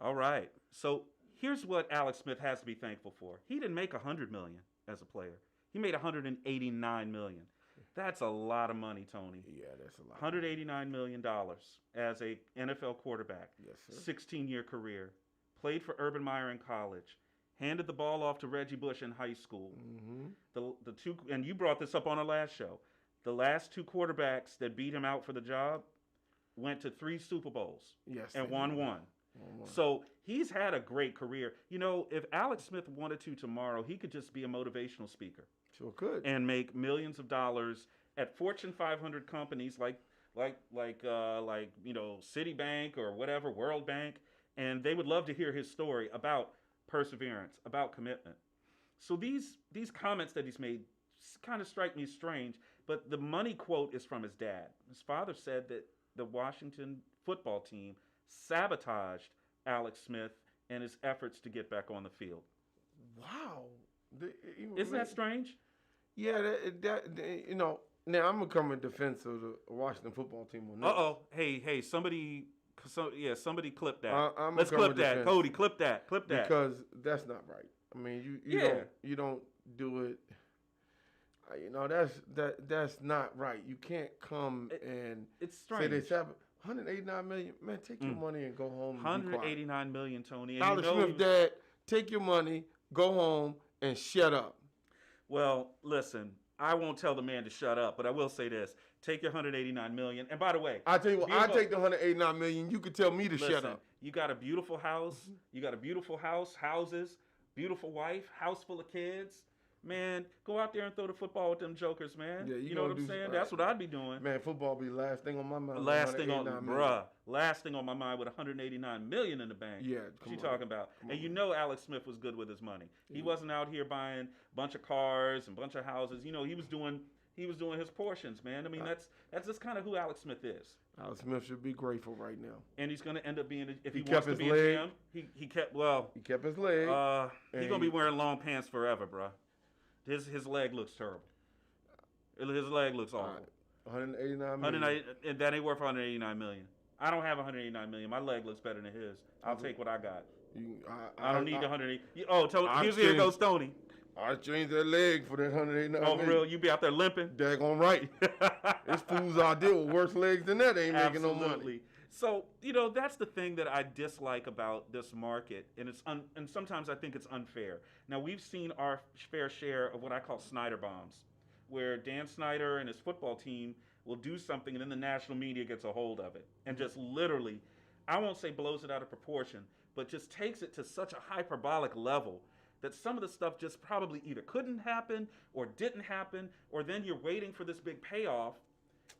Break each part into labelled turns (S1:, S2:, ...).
S1: All right. So here's what Alex Smith has to be thankful for. He didn't make 100 million as a player. He made 189 million. That's a lot of money, Tony.
S2: Yeah, that's a lot.
S1: $189 million as a NFL quarterback.
S2: Yes, sir.
S1: 16-year career. Played for Urban Meyer in college. Handed the ball off to Reggie Bush in high school.
S2: Mm-hmm.
S1: The two, and you brought this up on our last show. The last two quarterbacks that beat him out for the job went to 3 Super Bowls
S2: Yes,
S1: and won one. So he's had a great career. You know, if Alex Smith wanted to tomorrow, he could just be a motivational speaker
S2: Sure could.
S1: and make millions of dollars at Fortune 500 companies like Citibank or whatever, World Bank, and they would love to hear his story about perseverance, about commitment. So these comments that he's made kind of strike me as strange, but the money quote is from his dad. His father said that the Washington football team sabotaged Alex Smith and his efforts to get back on the field.
S2: Wow.
S1: Isn't that strange?
S2: Yeah, now I'm gonna come in defense of the Washington football team on this.
S1: Hey, somebody clip that.
S2: I'm
S1: Let's
S2: gonna
S1: clip that.
S2: defense
S1: Cody, clip that.
S2: because that's not right. I mean, you don't do it. That's not right. You can't come and
S1: It's
S2: say they
S1: strange.
S2: have 189 million. Man, take your money and go home. And be quiet.
S1: 189 million, Tony. And
S2: Alex Smith, Dad, take your money, go home, and shut up.
S1: Well, listen, I won't tell the man to shut up, but I will say this: take your 189 million. And by the way,
S2: I tell you what, I take the 189 million. You could tell me to shut
S1: listen,
S2: up.
S1: you got a beautiful house. You got a beautiful house, houses, beautiful wife, house full of kids. Man, go out there and throw the football with them jokers, man.
S2: Yeah,
S1: you know what I'm saying? That's what I'd be doing.
S2: Man, football be last thing on my mind.
S1: Last thing on my mind with 189 million in the bank.
S2: Yeah,
S1: what you talking about? And you know Alex Smith was good with his money. He wasn't out here buying a bunch of cars and a bunch of houses. You know, he was doing his portions, man. I mean, that's just kind of who Alex Smith is.
S2: Alex Smith should be grateful right now.
S1: And he's going to end up being, if he
S2: kept
S1: wants to
S2: his
S1: be
S2: leg.
S1: a GM, he kept
S2: his leg.
S1: he's going to be wearing long pants forever, bro. His leg looks terrible. His leg looks awful.
S2: 189 million.
S1: And that ain't worth 189 million. I don't have 189 million. My leg looks better than his. I'll take what I got. I don't need 180. Oh, here goes Tony.
S2: I changed that leg for that 189
S1: million. Oh, for real? You be out there limping?
S2: Daggone right. This fool's out there with worse legs than that ain't making no money.
S1: So, that's the thing that I dislike about this market, and and sometimes I think it's unfair. Now, we've seen our fair share of what I call Snyder bombs, where Dan Snyder and his football team will do something, and then the national media gets a hold of it, and just literally, I won't say blows it out of proportion, but just takes it to such a hyperbolic level that some of the stuff just probably either couldn't happen or didn't happen, or then you're waiting for this big payoff,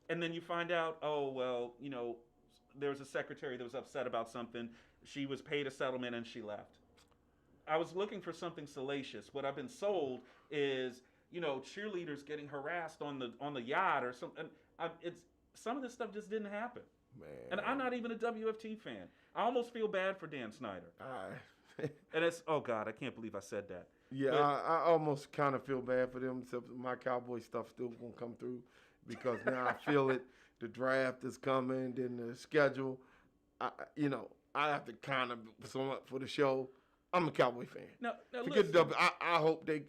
S1: and then you find out, oh, well, there was a secretary that was upset about something. She was paid a settlement and she left. I was looking for something salacious. What I've been sold is, cheerleaders getting harassed on the yacht or something. Some of this stuff just didn't happen.
S2: Man.
S1: And I'm not even a WFT fan. I almost feel bad for Dan Snyder. And it's, oh God, I can't believe I said that.
S2: Yeah, I almost kind of feel bad for them, except my Cowboy stuff still gonna come through because now I feel it. The draft is coming, then the schedule. I have to kind of sum up for the show. I'm a Cowboy fan.
S1: Now
S2: forget
S1: listen,
S2: I hope they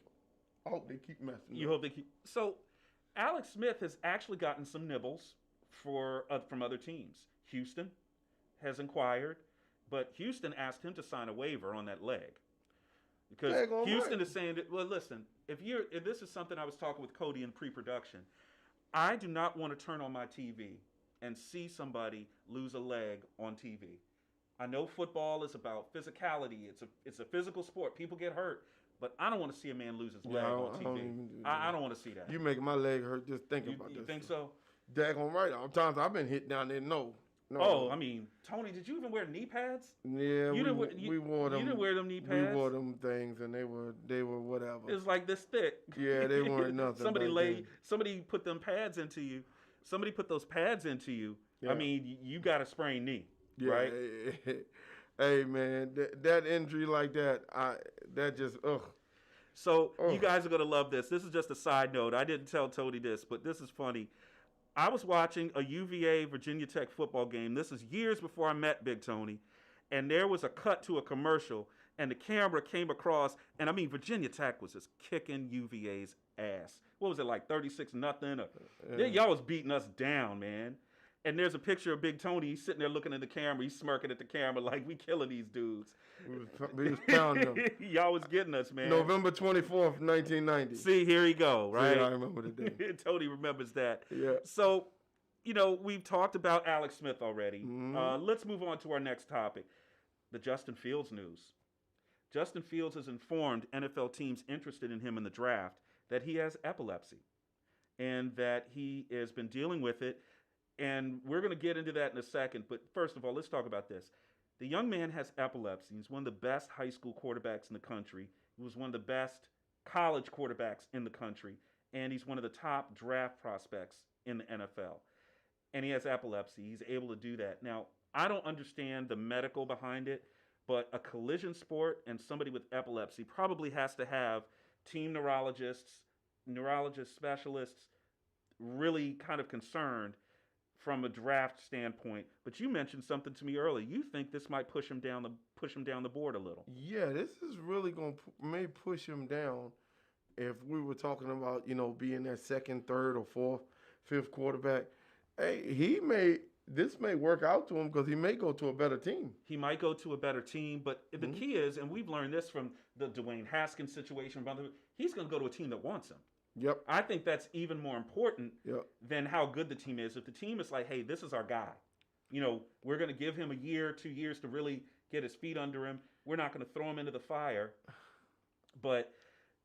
S2: keep messing.
S1: You hope they keep. So, Alex Smith has actually gotten some nibbles from other teams. Houston has inquired, but Houston asked him to sign a waiver on that leg because Houston is saying that. Well, listen, if this is something I was talking with Cody in pre-production. I do not want to turn on my TV and see somebody lose a leg on TV. I know football is about physicality. It's a physical sport. People get hurt. But I don't want to see a man lose his leg on TV. I don't want to see that.
S2: You making my leg hurt just thinking about this.
S1: You think so?
S2: Daggone right. Sometimes I've been hit down there. No.
S1: I mean, Tony, did you even wear knee pads?
S2: Yeah, we wore them.
S1: You didn't wear them knee pads?
S2: We wore them things, and they were whatever.
S1: It was like this thick.
S2: Yeah, they weren't nothing.
S1: Somebody put them pads into you. Somebody put those pads into you. Yeah. I mean, you got a sprained knee, right?
S2: Hey, man, that injury like that, that just, ugh.
S1: So you guys are going to love this. This is just a side note. I didn't tell Tony this, but this is funny. I was watching a UVA Virginia Tech football game. This is years before I met Big Tony. and there was a cut to a commercial, and the camera came across, and I mean Virginia Tech was just kicking UVA's ass. What was it, like 36-0? Y'all was beating us down, man. And there's a picture of Big Tony. He's sitting there looking at the camera. He's smirking at the camera like, we killing these dudes.
S2: We was pounding them.
S1: Y'all was getting us, man.
S2: November 24th, 1990.
S1: See, here you go, right?
S2: See, I remember the day.
S1: Tony remembers that.
S2: Yeah.
S1: So, we've talked about Alex Smith already. Let's move on to our next topic, the Justin Fields news. Justin Fields has informed NFL teams interested in him in the draft that he has epilepsy and that he has been dealing with it. And we're going to get into that in a second. But first of all, let's talk about this. The young man has epilepsy. He's one of the best high school quarterbacks in the country. He was one of the best college quarterbacks in the country. And he's one of the top draft prospects in the NFL. And he has epilepsy. He's able to do that. Now, I don't understand the medical behind it, but a collision sport and somebody with epilepsy probably has to have team neurologists, specialists, really kind of concerned from a draft standpoint. But you mentioned something to me earlier. You think this might push him down the board a little.
S2: Yeah, this is really going to may push him down if we were talking about, being that second, third, or fourth, fifth quarterback. Hey, this may work out to him because he may go to a better team.
S1: He might go to a better team, but the key is, and we've learned this from the Dwayne Haskins situation, he's going to go to a team that wants him.
S2: Yep.
S1: I think that's even more important than how good the team is. If the team is like, hey, this is our guy, we're going to give him a year, 2 years to really get his feet under him. We're not going to throw him into the fire. But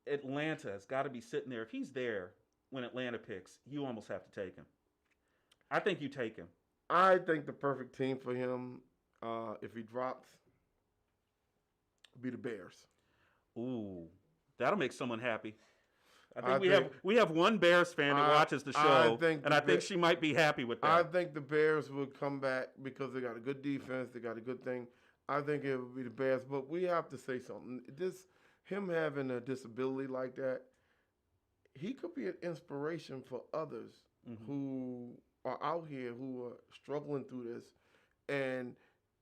S1: Atlanta has got to be sitting there. If he's there when Atlanta picks, you almost have to take him. I think you take him.
S2: I think the perfect team for him, if he drops, be the Bears.
S1: Ooh, that'll make someone happy. I think we have one Bears fan that watches the show, I think she might be happy with that.
S2: I think the Bears would come back because they got a good defense, they got a good thing. I think it would be the Bears, but we have to say something. Him having a disability like that, he could be an inspiration for others who are out here who are struggling through this, and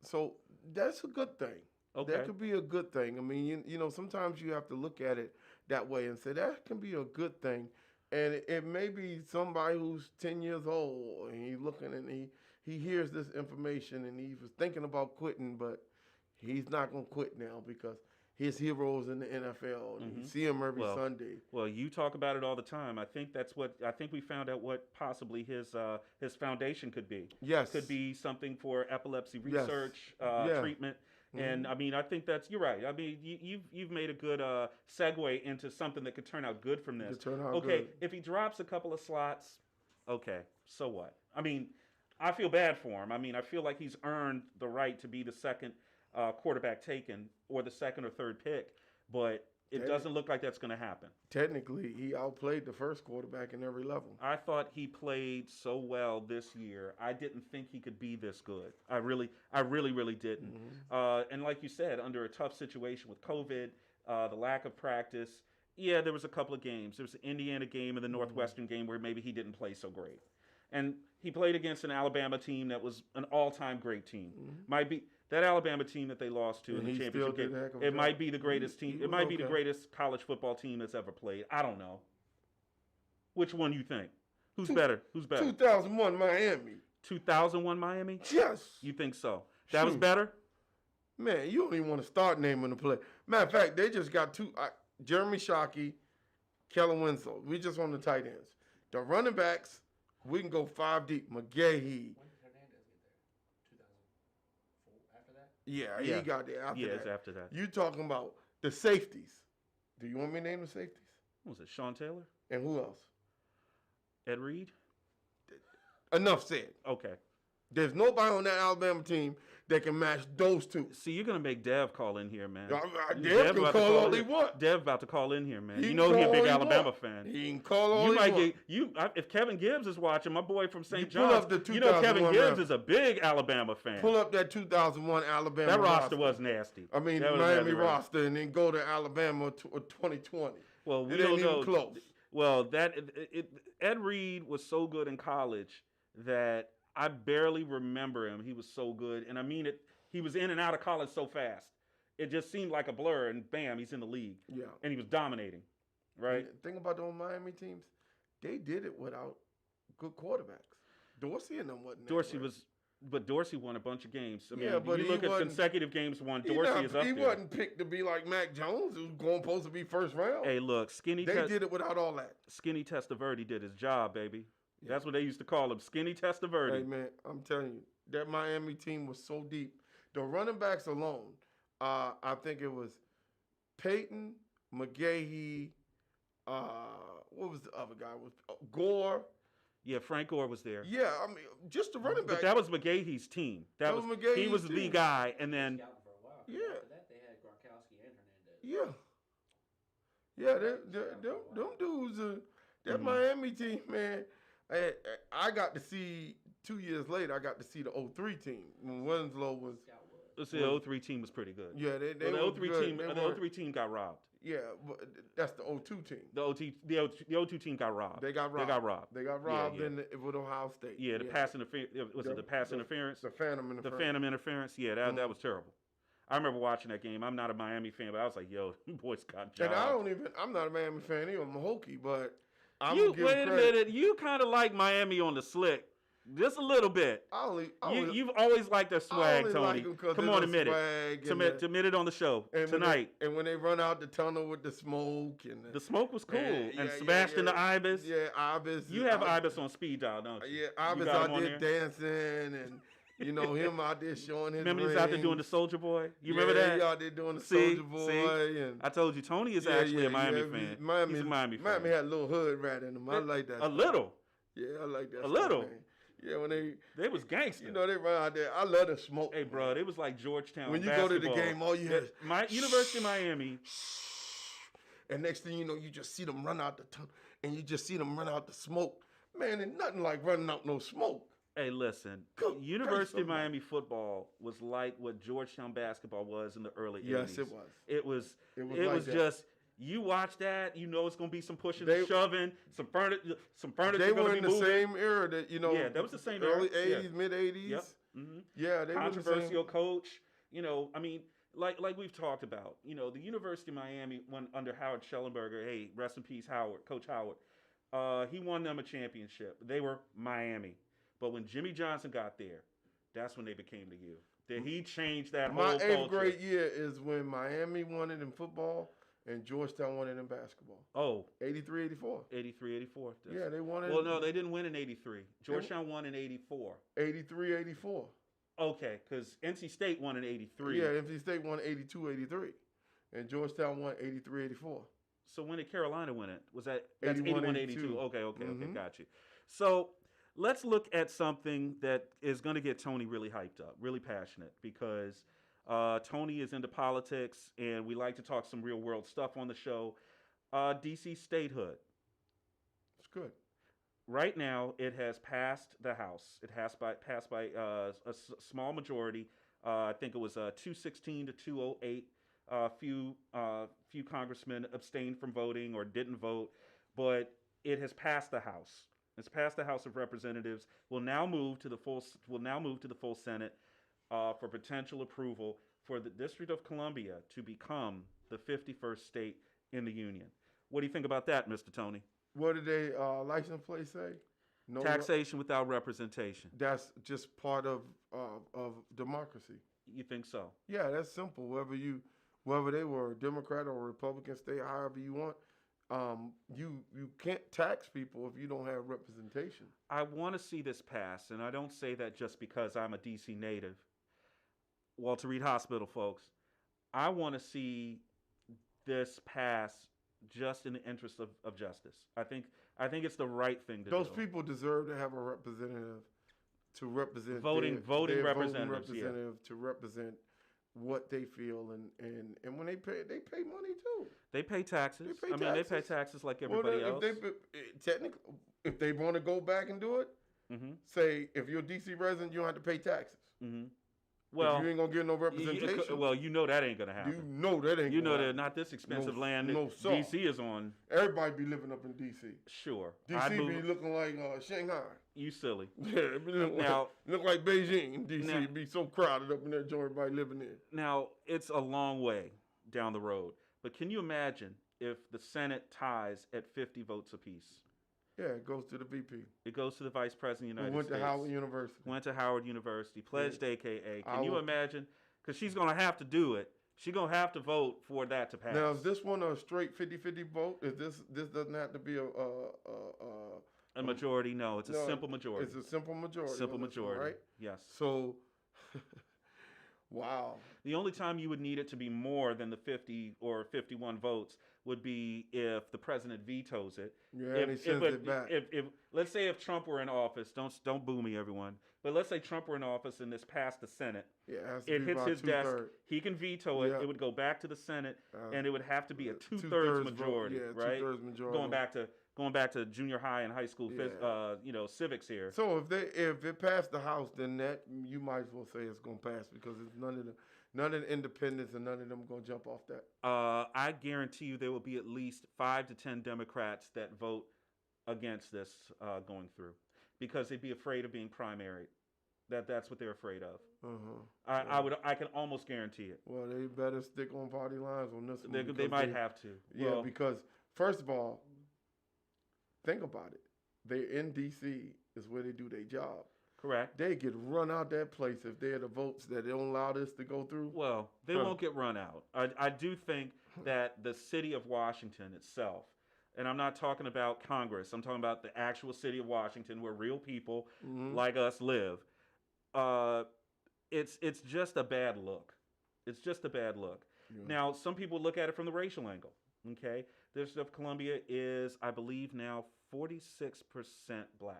S2: so that's a good thing. Okay. That could be a good thing. I mean, sometimes you have to look at it that way and say that can be a good thing. And it may be somebody who's 10 years old and he's looking and he hears this information and he was thinking about quitting, but he's not going to quit now because his heroes in the NFL and you see him every Sunday. Well,
S1: you talk about it all the time. I think we found out what possibly his foundation could be.
S2: Yes.
S1: Could be something for epilepsy research, treatment. And I mean, I think you're right. I mean, you've made a good segue into something that could turn out good from this.
S2: Good.
S1: If he drops a couple of slots, okay, so what? I mean, I feel bad for him. I mean, I feel like he's earned the right to be the second quarterback taken or the second or third pick, but it doesn't look like that's going to happen.
S2: Technically, he outplayed the first quarterback in every level.
S1: I thought he played so well this year. I didn't think he could be this good. I really didn't. And like you said, under a tough situation with COVID, the lack of practice, there was a couple of games. There was the Indiana game and the Northwestern game where maybe he didn't play so great. And he played against an Alabama team that was an all-time great team. Might be that Alabama team that they lost to in the championship game. It might be the greatest team. It might be the greatest college football team that's ever played. I don't know. Which one you think? Who's better?
S2: 2001 Miami.
S1: 2001 Miami?
S2: Yes.
S1: You think so? That was better?
S2: Man, you don't even want to start naming the play. Matter of fact, they just got two. Jeremy Shockey, Kellen Winslow. We just on the tight ends. The running backs, we can go 5 deep. McGahee. Yeah, he got there after that.
S1: Yeah, it's after that.
S2: You talking about the safeties. Do you want me to name the safeties?
S1: What was it, Sean Taylor?
S2: And who else?
S1: Ed Reed?
S2: Enough said.
S1: Okay.
S2: There's nobody on that Alabama team that can match those two.
S1: See, you're going to make Dev call in here, man.
S2: Dev can call all he wants.
S1: Dev about to call in here, man. You know he's a big Alabama fan.
S2: He can call all he wants.
S1: If Kevin Gibbs is watching, my boy from St. John's, Kevin Gibbs is a big Alabama fan.
S2: Pull up that 2001 Alabama
S1: That roster was nasty.
S2: I mean, the Miami roster, and then go to Alabama 2020.
S1: Well, we don't know. Close. Well, Ed Reed was so good in college that I barely remember him. He was so good. And I mean, He was in and out of college so fast. It just seemed like a blur, and bam, he's in the league.
S2: Yeah.
S1: And he was dominating, right?
S2: And the thing about those Miami teams, they did it without good quarterbacks. Dorsey and them wasn't.
S1: But Dorsey won a bunch of games. I mean,
S2: Yeah, but
S1: you look at consecutive games won. Dorsey is up there.
S2: He wasn't picked to be like Mac Jones, who's supposed to be first round.
S1: Hey, look,
S2: They did it without all that.
S1: Skinny Testaverde did his job, baby. Yeah. That's what they used to call him, Skinny Testaverde.
S2: Hey, man, I'm telling you, that Miami team was so deep. The running backs alone, I think it was Peyton, McGahee, what was the other guy? Gore.
S1: Yeah, Frank Gore was there.
S2: Yeah, I mean, just the running back.
S1: But that was McGahee's team. That was McGahee's He was the guy, and then
S2: yeah.
S3: After that, they had Gronkowski and Hernandez.
S2: Yeah, them dudes. That Miami team, man. I got to see 2 years later. I got to see the 03 team when Winslow was.
S1: The 03 team was pretty good.
S2: Yeah, they
S1: the
S2: were
S1: 03
S2: good.
S1: team. The 03 team got robbed.
S2: Yeah, but that's the 02 team.
S1: The 02 team got robbed.
S2: They got robbed. They got robbed with Ohio State.
S1: Yeah, the pass interference. Was it the pass interference?
S2: The phantom interference.
S1: The phantom interference. Yeah, that was terrible. I remember watching that game. I'm not a Miami fan, but I was like, "Yo, boys got jobs."
S2: And I'm not a Miami fan either. I'm a Hokie, but
S1: wait a minute. You kind of like Miami on the slick. Just a little bit. You've always liked their swag, Tony. Come on, admit it. Admit it on the show tonight.
S2: And when they run out the tunnel with the smoke.
S1: The smoke was cool. And Sebastian the Ibis.
S2: Yeah, Ibis.
S1: You have Ibis on speed dial, don't you?
S2: Yeah, Ibis out there dancing and, him out there showing his
S1: Remember he's out there doing the Soldier Boy? You remember that?
S2: Yeah, he out there doing the Soldier Boy. And
S1: I told you, Tony is actually a Miami fan. He's a Miami fan.
S2: Miami had a little hood rat in him. I like that.
S1: A little?
S2: Yeah, I like that.
S1: A little?
S2: Man. Yeah, when they
S1: was gangster.
S2: They run out there. I love the smoke.
S1: Hey, bro, it was like Georgetown
S2: when you
S1: basketball.
S2: go to the game, all you hear is
S1: University of Miami.
S2: And next thing you know, you just see them run out the tunnel, and you just see them run out the smoke. Man, there's nothing like running out no smoke.
S1: Hey, listen, University of Miami football was like what Georgetown basketball was in the early 80s.
S2: Yes, it was.
S1: It was
S2: like
S1: just. You watch that, it's going to be some pushing, shoving, some furniture.
S2: They were in the same era that
S1: Yeah, that was the same
S2: early
S1: era.
S2: 80s, mid 80s.
S1: Yep. Mm-hmm.
S2: Yeah, they
S1: controversial coach. I mean, like we've talked about. The University of Miami went under Howard Schellenberger. Hey, rest in peace, Howard, Coach Howard. He won them a championship. They were Miami, but when Jimmy Johnson got there, that's when they became the U. That he changed that whole culture.
S2: My 8th grade year is when Miami won it in football. And Georgetown won it in basketball.
S1: Oh.
S2: 83, 84.
S1: 83, 84.
S2: Yeah, they won it.
S1: Well, no, they didn't win in 83. Georgetown won in 84.
S2: 83, 84.
S1: Okay, because NC State won in 83.
S2: Yeah, NC State won 82, 83. And Georgetown won 83, 84.
S1: So when did Carolina win it? That's
S2: 81,
S1: 82. Okay, got you. So let's look at something that is going to get Tony really hyped up, really passionate, because Tony is into politics, and we like to talk some real world stuff on the show. DC statehood.
S2: It's good.
S1: Right now, it has passed the House. It has passed by a small majority. I think it was 216 to 208. Few congressmen abstained from voting or didn't vote, but it has passed the House. It's passed the House of Representatives. Will now move to the full Senate. For potential approval for the District of Columbia to become the 51st state in the Union. What do you think about that, Mr. Tony?
S2: What did they license plate say? No
S1: taxation without representation.
S2: That's just part of democracy.
S1: You think so?
S2: Yeah, that's simple. Whether they were a Democrat or a Republican state, however you want, you can't tax people if you don't have representation.
S1: I want to see this pass, and I don't say that just because I'm a DC native. Walter Reed Hospital, folks. I want to see this pass just in the interest of justice. I think it's the right thing to do.
S2: Those people deserve to have a representative to represent
S1: voting representatives,
S2: to represent what they feel, and when they pay money too.
S1: They pay taxes. They pay taxes like everybody else.
S2: If they want to go back and do it, say if you're a DC resident, you don't have to pay taxes.
S1: Mm-hmm. Well,
S2: if you ain't gonna get no representation,
S1: well, you know that ain't gonna happen.
S2: you know that ain't.
S1: You
S2: gonna
S1: know that
S2: happen.
S1: not this expensive
S2: No,
S1: land that
S2: no, sir.
S1: DC is on.
S2: Everybody be living up in DC.
S1: Sure,
S2: DC be looking like Shanghai.
S1: You silly.
S2: Yeah, it be look like Beijing in DC. It be so crowded up in there, everybody living there.
S1: Now it's a long way down the road, but can you imagine if the Senate ties at 50 votes apiece?
S2: Yeah, it goes to the VP.
S1: It goes to the Vice President of the United States.
S2: Went to Howard University.
S1: Went to Howard University. Pledged AKA. Can you imagine? Because she's going to have to do it. She's going to have to vote for that to pass.
S2: Now, is this one a straight 50-50 vote? Is this doesn't have to be
S1: a majority? No, it's a simple majority.
S2: It's a simple majority.
S1: Simple majority,
S2: right?
S1: Yes.
S2: So, wow.
S1: The only time you would need it to be more than the 50 or 51 votes would be if the president vetoes it.
S2: Yeah, and he sends it back.
S1: If let's say if Trump were in office, don't boo me, everyone. But let's say Trump were in office and this passed the Senate.
S2: Yeah,
S1: it hits his desk. He can veto it. Yeah. It would go back to the Senate, and it would have to be a two-thirds majority, right?
S2: Two-thirds majority.
S1: Going back to junior high and high school, civics here.
S2: So if it passed the House, then that you might as well say it's gonna pass because it's none of the independents and none of them gonna jump off that.
S1: I guarantee you there will be at least 5 to 10 Democrats that vote against this going through because they'd be afraid of being primaried. That's what they're afraid of. I can almost guarantee it.
S2: Well, they better stick on party lines on this one.
S1: They might have to.
S2: Yeah, because first of all, think about it. They're in D.C. is where they do their job.
S1: Correct.
S2: They get run out that place if they're the votes that they don't allow this to go through.
S1: Well, they won't get run out. I do think that the city of Washington itself, and I'm not talking about Congress, I'm talking about the actual city of Washington where real people like us live. It's just a bad look. It's just a bad look. Yeah. Now, some people look at it from the racial angle. Okay, the District of Columbia is, I believe, now 46% black.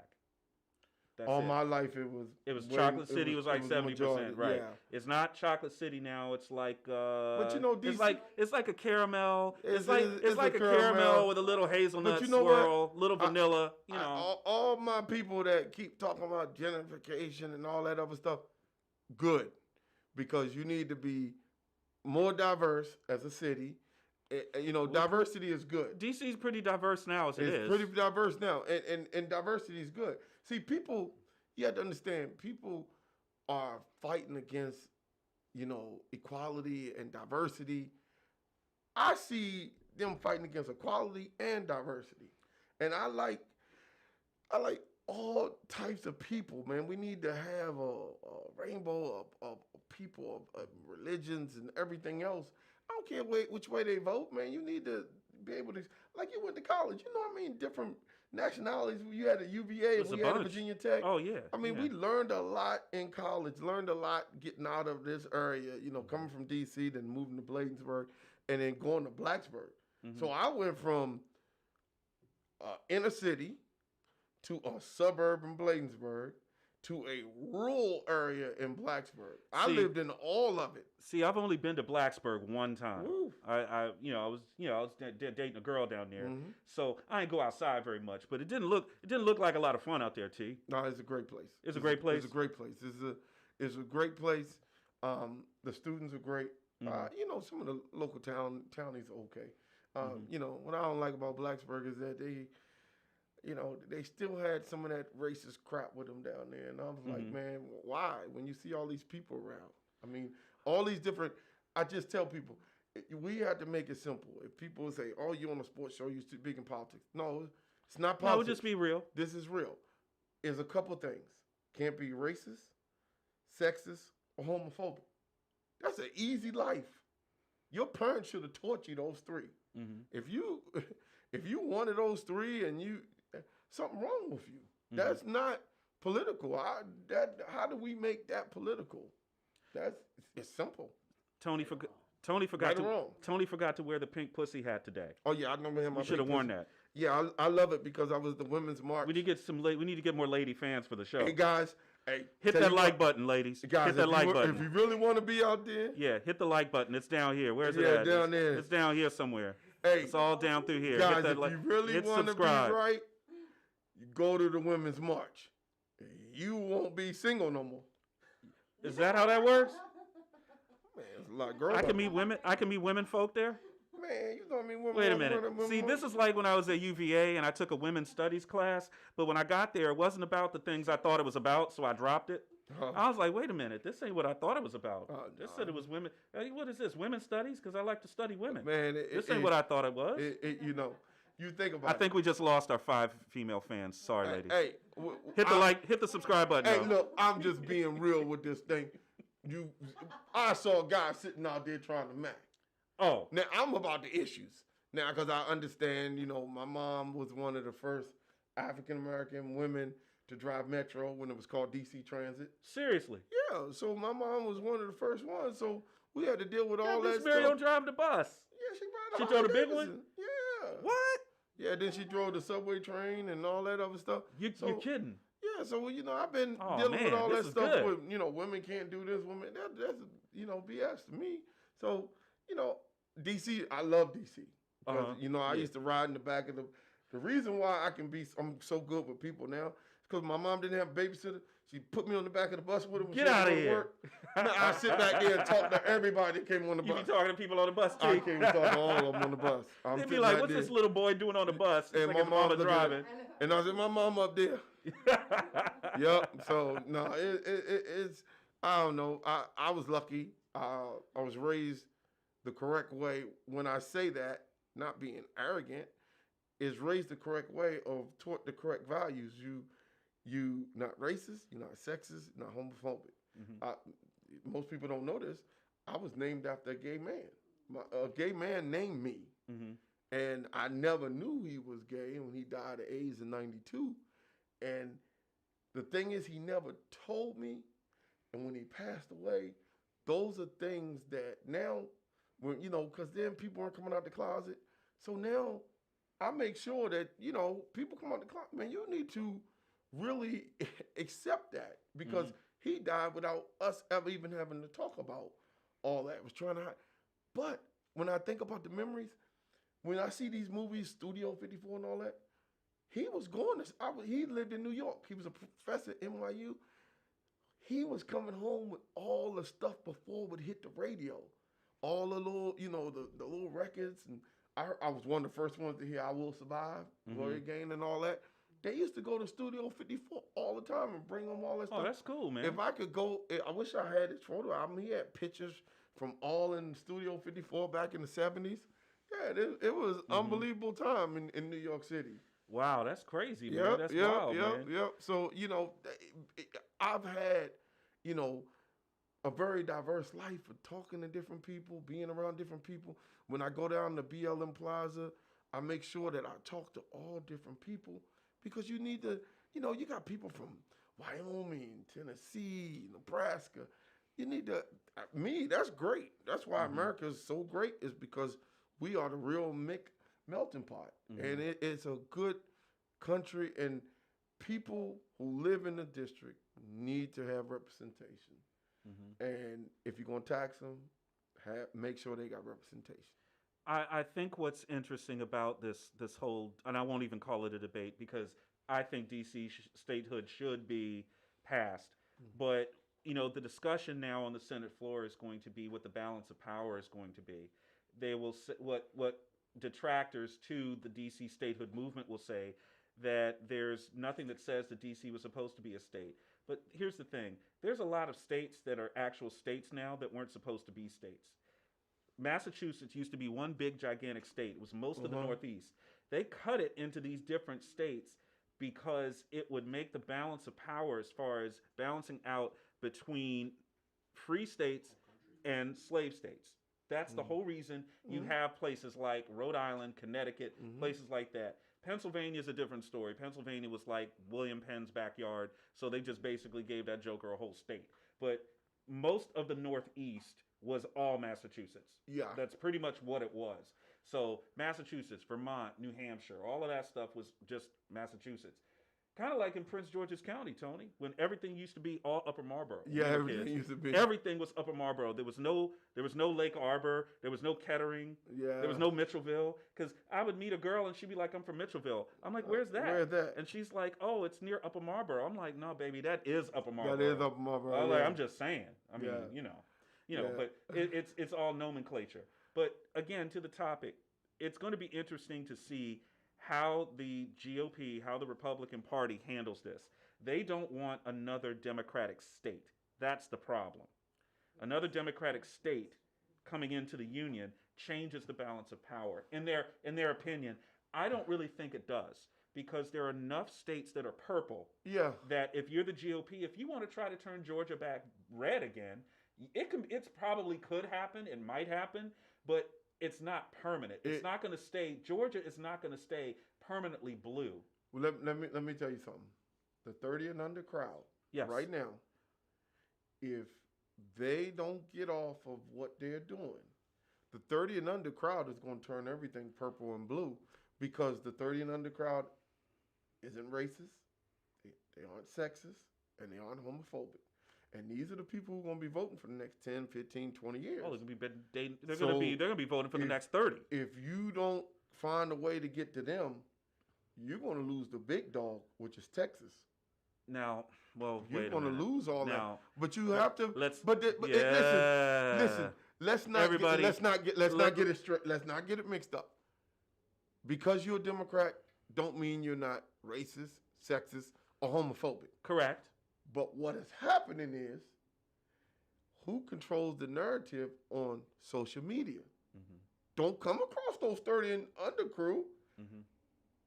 S1: That's
S2: all my life it was
S1: Chocolate City was like 70%, right? Yeah. It's not Chocolate City now. It's like
S2: but you know, DC,
S1: it's like a caramel. It's like a caramel with a little hazelnut swirl, little vanilla.
S2: All my people that keep talking about gentrification and all that other stuff, good, because you need to be more diverse as a city. Diversity is good.
S1: DC is pretty diverse now as it is.
S2: It's pretty diverse now, and diversity is good. See, people, you have to understand, people are fighting against, equality and diversity. I see them fighting against equality and diversity. And I like all types of people, man. We need to have a rainbow of people, of religions and everything else. I don't care which way they vote, man. You need to be able to, like you went to college, different nationalities. You had a UVA, we had a Virginia Tech.
S1: Oh, yeah.
S2: We learned a lot in college, learned a lot getting out of this area, coming from D.C., then moving to Bladensburg, and then going to Blacksburg. Mm-hmm. So I went from inner city to a suburb in Bladensburg to a rural area in Blacksburg. I lived in all of it.
S1: See, I've only been to Blacksburg one time. Ooh. I was dating a girl down there, so I didn't go outside very much. But it didn't look like a lot of fun out there, T.
S2: No, it's a great place.
S1: It's a great place.
S2: It's a great place. It's a great place. The students are great. Some of the local townies are okay. What I don't like about Blacksburg is that they still had some of that racist crap with them down there. And I was like, man, why? When you see all these people around. All these different, I just tell people, we have to make it simple. If people say, oh, you're on a sports show, you're too big in politics. No, it's not politics.
S1: No, just be real.
S2: This is real. There's a couple things. Can't be racist, sexist, or homophobic. That's an easy life. Your parents should have taught you those three. Mm-hmm. If you wanted those three and something wrong with you. Mm-hmm. That's not political. How do we make that political? It's simple.
S1: Tony forgot to wear the pink pussy hat today.
S2: Oh yeah, I remember him.
S1: You should have worn that.
S2: Yeah, I love it because I was the women's march.
S1: We need to get more lady fans for the show.
S2: Hey guys,
S1: hit that like button, ladies.
S2: Guys,
S1: hit that like button.
S2: If you really want to be out there,
S1: hit the like button. It's down here. Where's it at?
S2: Down there.
S1: It's down here somewhere.
S2: Hey,
S1: it's all down through here.
S2: Guys, if you really want to be right, you go to the women's march. You won't be single no more.
S1: Is that how that works?
S2: Man, it's a lot of girls.
S1: I can meet women. I can meet women folk there.
S2: Man, you know what I mean?
S1: Wait a minute. See, this is like when I was at UVA and I took a women's studies class. But when I got there, it wasn't about the things I thought it was about, so I dropped it. I was like, wait a minute, this ain't what I thought it was about. This said it was women. Hey, what is this? Women's studies? Because I like to study women.
S2: Man,
S1: this ain't what I thought it was.
S2: You know, you think about it.
S1: I think we just lost our 5 female fans. Sorry, ladies.
S2: Hey,
S1: hit the subscribe button.
S2: Hey, look, I'm just being real with this thing. I saw a guy sitting out there trying to match.
S1: Oh.
S2: Now, I'm about the issues. Now, because I understand, my mom was one of the first African-American women to drive Metro when it was called DC Transit.
S1: Seriously?
S2: Yeah, so my mom was one of the first ones, so we had to deal with all that
S1: stuff. Mary don't drive the bus.
S2: Yeah,
S1: she drove the big one?
S2: Yeah.
S1: What?
S2: Yeah, then she drove the subway train and all that other stuff.
S1: You're kidding.
S2: Yeah, so, I've been dealing with all that stuff with, women can't do this, women, that's, BS to me. So, DC, I love DC. Because, I used to ride in the back of the reason why I'm so good with people now is because my mom didn't have a babysitter. She put me on the back of the bus with her when
S1: Get out of here.
S2: Work. I sit back there and talk to everybody that came on the bus.
S1: You be talking to people on the bus, too.
S2: I came to talk to all of them on the bus.
S1: They'd be like, what's this little boy doing on the bus?
S2: And
S1: like
S2: my mom
S1: driving.
S2: And I said, my mom up there. Yep. So, no, it's, I don't know. I was lucky. I was raised the correct way. When I say that, not being arrogant, is raised the correct way of taught the correct values. You not racist, you're not sexist, not homophobic. Mm-hmm. Most people don't know this. I was named after a gay man. A gay man named me. Mm-hmm. And I never knew he was gay when he died of AIDS in 92. And the thing is, he never told me. And when he passed away, those are things that now, when because then people aren't coming out the closet. So now I make sure that, people come out the closet. Man, you need to really accept that because he died without us ever even having to talk about all that. Was trying to hide. But when I think about the memories, when I see these movies, Studio 54 and all that, he was going to, he lived in New York. He was a professor at NYU. He was coming home with all the stuff before it would hit the radio. All the little, the little records. And I was one of the first ones to hear I Will Survive, Gloria Gaynor and all that. They used to go to Studio 54 all the time and bring them all that stuff.
S1: Oh, that's cool, man.
S2: If I could go, I wish I had his photo album. He had pictures from all in Studio 54 back in the 70s. Yeah, it was unbelievable time in New York City.
S1: Wow, that's crazy, man. That's wild, man.
S2: Yep. So, I've had, a very diverse life of talking to different people, being around different people. When I go down to BLM Plaza, I make sure that I talk to all different people because you need to, you got people from Wyoming, Tennessee, Nebraska. You need to, that's great. That's why America is so great is because we are the real melting pot. And it's a good country and people who live in the district need to have representation. And if you're going to tax them, make sure they got representation.
S1: I think what's interesting about this whole, and I won't even call it a debate because I think DC statehood should be passed. But, the discussion now on the Senate floor is going to be what the balance of power is going to be. They will say, what detractors to the DC statehood movement will say that there's nothing that says that DC was supposed to be a state. But here's the thing. There's a lot of states that are actual states now that weren't supposed to be states. Massachusetts used to be one big, gigantic state. It was most of the Northeast. They cut it into these different states because it would make the balance of power as far as balancing out between free states and slave states. That's the whole reason you have places like Rhode Island, Connecticut, places like that. Pennsylvania is a different story. Pennsylvania was like William Penn's backyard, so they just basically gave that joker a whole state. But most of the Northeast was all Massachusetts.
S2: Yeah.
S1: That's pretty much what it was. So Massachusetts, Vermont, New Hampshire, all of that stuff was just Massachusetts. Kind of like in Prince George's County, Tony, when everything used to be all Upper Marlboro.
S2: Yeah, everything used to be.
S1: Everything was Upper Marlboro. There was no Lake Arbor. There was no Kettering.
S2: Yeah.
S1: There was no Mitchellville. Because I would meet a girl and she'd be like, "I'm from Mitchellville." I'm like, "Where's that?"
S2: Where's that?
S1: And she's like, "Oh, it's near Upper Marlboro." I'm like, "No, baby, that is Upper Marlboro."
S2: That is Upper Marlboro.
S1: Like, I'm just saying. I mean,
S2: Yeah.
S1: But it's all nomenclature. But again, to the topic, it's going to be interesting to see how the GOP, how the Republican Party handles this. They don't want another Democratic state. That's the problem. Another Democratic state coming into the union changes the balance of power. In their opinion, I don't really think it does, because there are enough states that are purple that if you're the GOP, if you want to try to turn Georgia back red again, it's probably could happen, it might happen, but it's not permanent. It's not going to stay. Georgia is not going to stay permanently blue.
S2: Well, let me tell you something. The 30 and under crowd, right now, if they don't get off of what they're doing, the 30 and under crowd is going to turn everything purple and blue, because the 30 and under crowd isn't racist, they aren't sexist, and they aren't homophobic. And these are the people who are going to be voting for the next 10, 15, 20 years.
S1: Oh, they're going to be voting for the next 30.
S2: If you don't find a way to get to them, you're going to lose the big dog, which is Texas.
S1: Now, well,
S2: you're going to lose all
S1: now,
S2: that. But you have to. Listen. Let's not get it mixed up. Because you're a Democrat, don't mean you're not racist, sexist, or homophobic.
S1: Correct.
S2: But what is happening is, who controls the narrative on social media? Mm-hmm. Don't come across those 30 and under crew. Mm-hmm.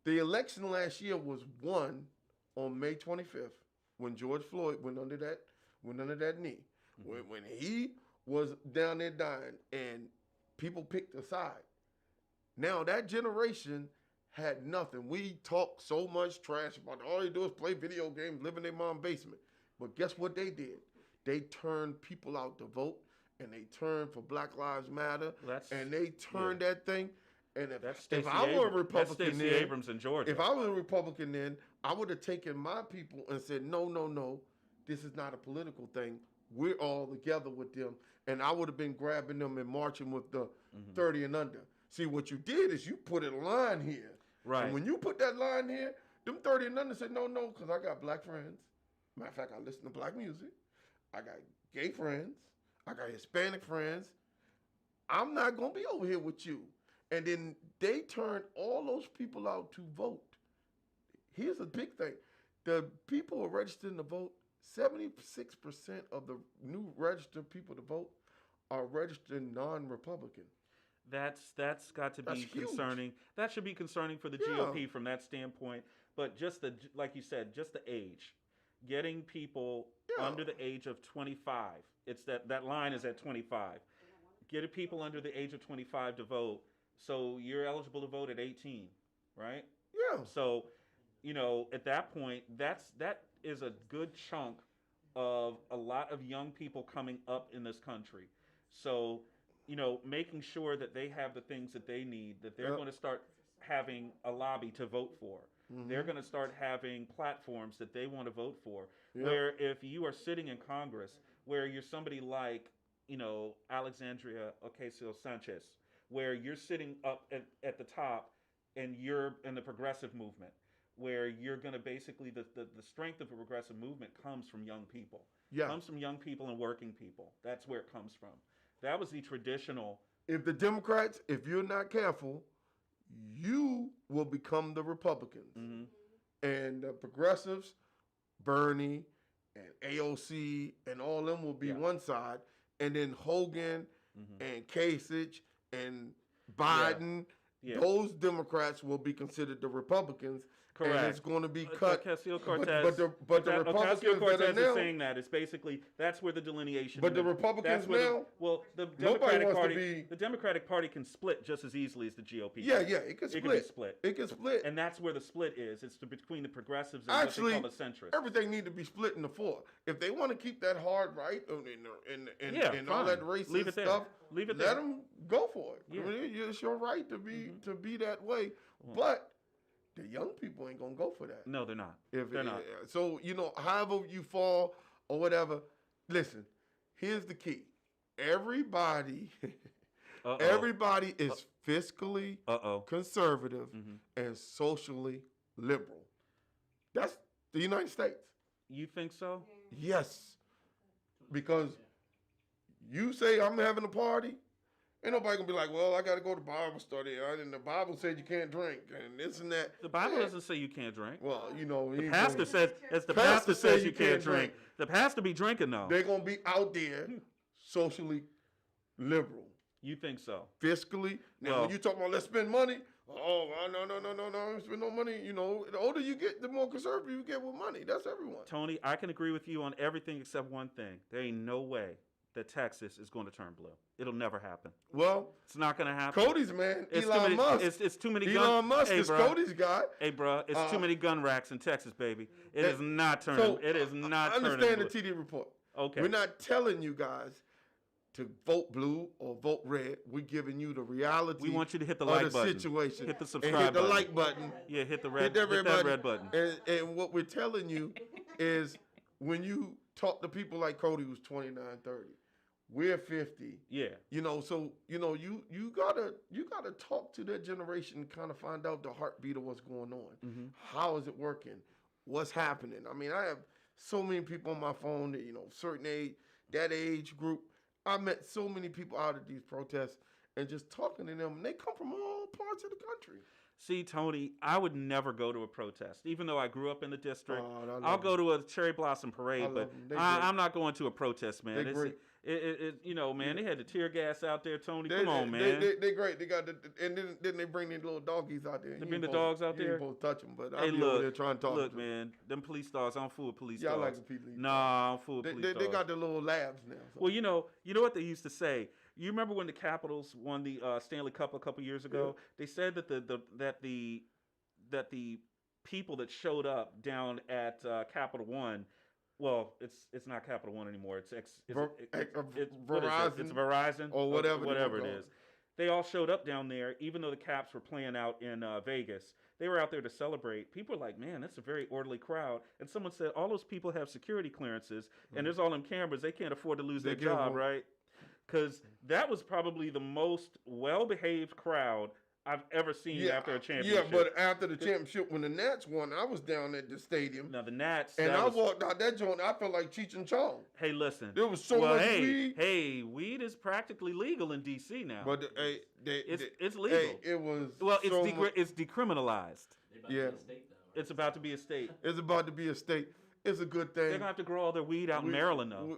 S2: The election last year was won on May 25th when George Floyd went under that knee. Mm-hmm. When he was down there dying and people picked a side. Now that generation had nothing. We talk so much trash about it. All they do is play video games, live in their mom's basement. But guess what they did? They turned people out to vote, and they turned for Black Lives Matter, and they turned that thing. And if I were a Republican then,
S1: Abrams in Georgia.
S2: If I was a Republican then, I would have taken my people and said, no, this is not a political thing. We're all together with them. And I would have been grabbing them and marching with the 30 and under. See, what you did is you put a line here.
S1: Right.
S2: And when you put that line here, them 30 and under said, no, because I got black friends. Matter of fact, I listen to black music. I got gay friends. I got Hispanic friends. I'm not going to be over here with you. And then they turned all those people out to vote. Here's a big thing. The people who are registering to vote, 76% of the new registered people to vote are registered non-Republican.
S1: That's got to be concerning. That should be concerning for the GOP from that standpoint. But just like you said, just the age. Getting people under the age of 25. It's that line is at 25. Getting people under the age of 25 to vote. So you're eligible to vote at 18, right?
S2: Yeah.
S1: So, at that point, that is a good chunk of a lot of young people coming up in this country. So, making sure that they have the things that they need, that they're going to start having a lobby to vote for. Mm-hmm. They're going to start having platforms that they want to vote for. Yep. Where if you are sitting in Congress, where you're somebody like, Alexandria Ocasio-Sanchez, where you're sitting up at the top and you're in the progressive movement, where you're going to basically, the strength of a progressive movement comes from young people. Yeah. Comes from young people and working people. That's where it comes from. That was the traditional.
S2: If the Democrats, if you're not careful, you will become the Republicans. Mm-hmm. And the progressives, Bernie and AOC and all them will be one side. And then Hogan and Kasich and Biden, those Democrats will be considered the Republicans. Correct. And it's going to be cut.
S1: Ocasio-Cortez.
S2: But the Republicans
S1: Ocasio-Cortez is saying that. It's basically, that's where the delineation.
S2: But the Republicans now.
S1: The Democratic Party can split just as easily as the GOP.
S2: Yeah, it can split. It can split.
S1: And that's where the split is. It's between the progressives and what they call the centrists.
S2: Everything needs to be split into four. If they want to keep that hard right and all that racist stuff, let them go for it. Yeah. I mean, it's your right to be that way. But the young people ain't gonna go for that.
S1: No, they're not.
S2: If
S1: They're not.
S2: So however you fall or whatever. Listen, here's the key. Everybody is fiscally conservative and socially liberal. That's the United States.
S1: You think so?
S2: Yes. Because you say I'm having a party, ain't nobody gonna be like, well, I gotta go to Bible study, and the Bible said you can't drink, and this and that.
S1: The Bible doesn't say you can't drink.
S2: Well,
S1: the pastor says, as the pastor says you can't drink. The pastor be drinking though.
S2: They're gonna be out there socially liberal.
S1: You think so?
S2: Fiscally. Now, when you talk about let's spend money, no, don't spend no money. The older you get, the more conservative you get with money. That's everyone.
S1: Tony, I can agree with you on everything except one thing. There ain't no way that Texas is going to turn blue. It'll never happen.
S2: Well,
S1: it's not going to happen.
S2: Cody's man, Elon Musk.
S1: It's too many
S2: guns. Elon Musk is Cody's guy.
S1: Hey, bro, it's too many gun racks in Texas, baby. It is not turning.
S2: So,
S1: it is not
S2: turning. I understand
S1: blue.
S2: the TD report.
S1: Okay.
S2: We're not telling you guys to vote blue or vote red. We're giving you the reality.
S1: We want you to hit the like button.
S2: Situation.
S1: Hit the subscribe
S2: and hit the
S1: button.
S2: like button.
S1: Yeah, hit the red. Hit that red button.
S2: And what we're telling you is when you talk to people like Cody, who's 29, 30. We're 50.
S1: Yeah.
S2: You gotta talk to that generation and kind of find out the heartbeat of what's going on.
S1: Mm-hmm.
S2: How is it working? What's happening? I mean, I have so many people on my phone that, certain age, that age group. I met so many people out at these protests and just talking to them, and they come from all parts of the country.
S1: See, Tony, I would never go to a protest, even though I grew up in the district. I'll go to a cherry blossom parade, but I'm not going to a protest, man.
S2: They're great.
S1: Man, they had the tear gas out there, Tony. Come on, man.
S2: They're great. They got and then they bring these little doggies out there.
S1: They bring the dogs out there?
S2: You ain't supposed to touch them, but
S1: hey,
S2: I'll be over there trying to talk to them.
S1: Look, man, them police dogs, I don't fool with police
S2: dogs.
S1: Yeah, I
S2: like the police dogs.
S1: Nah, I don't fool with police dogs.
S2: They got their little labs now. So.
S1: Well, you know what they used to say? You remember when the Capitals won the Stanley Cup a couple years ago? Yeah. They said that the people that showed up down at Capital One, well, it's not Capital One anymore. It's
S2: Verizon.
S1: It's Verizon
S2: or whatever
S1: it is. They all showed up down there, even though the Caps were playing out in Vegas. They were out there to celebrate. People were like, man, that's a very orderly crowd. And someone said, all those people have security clearances, and there's all them cameras. They can't afford to lose their job, right? Because that was probably the most well-behaved crowd I've ever seen after a championship.
S2: Yeah, but after the championship, when the Nats won, I was down at the stadium.
S1: Now, the Nats...
S2: And walked out that joint, I felt like Cheech and Chong.
S1: Hey, listen.
S2: There was so much weed.
S1: Hey, weed is practically legal in D.C. now.
S2: But
S1: it's legal.
S2: Hey, it was
S1: it's decriminalized.
S2: Yeah.
S1: It's about to be a state.
S2: It's about to be a state. It's a good thing.
S1: They're going to have to grow all their weed out in Maryland, though.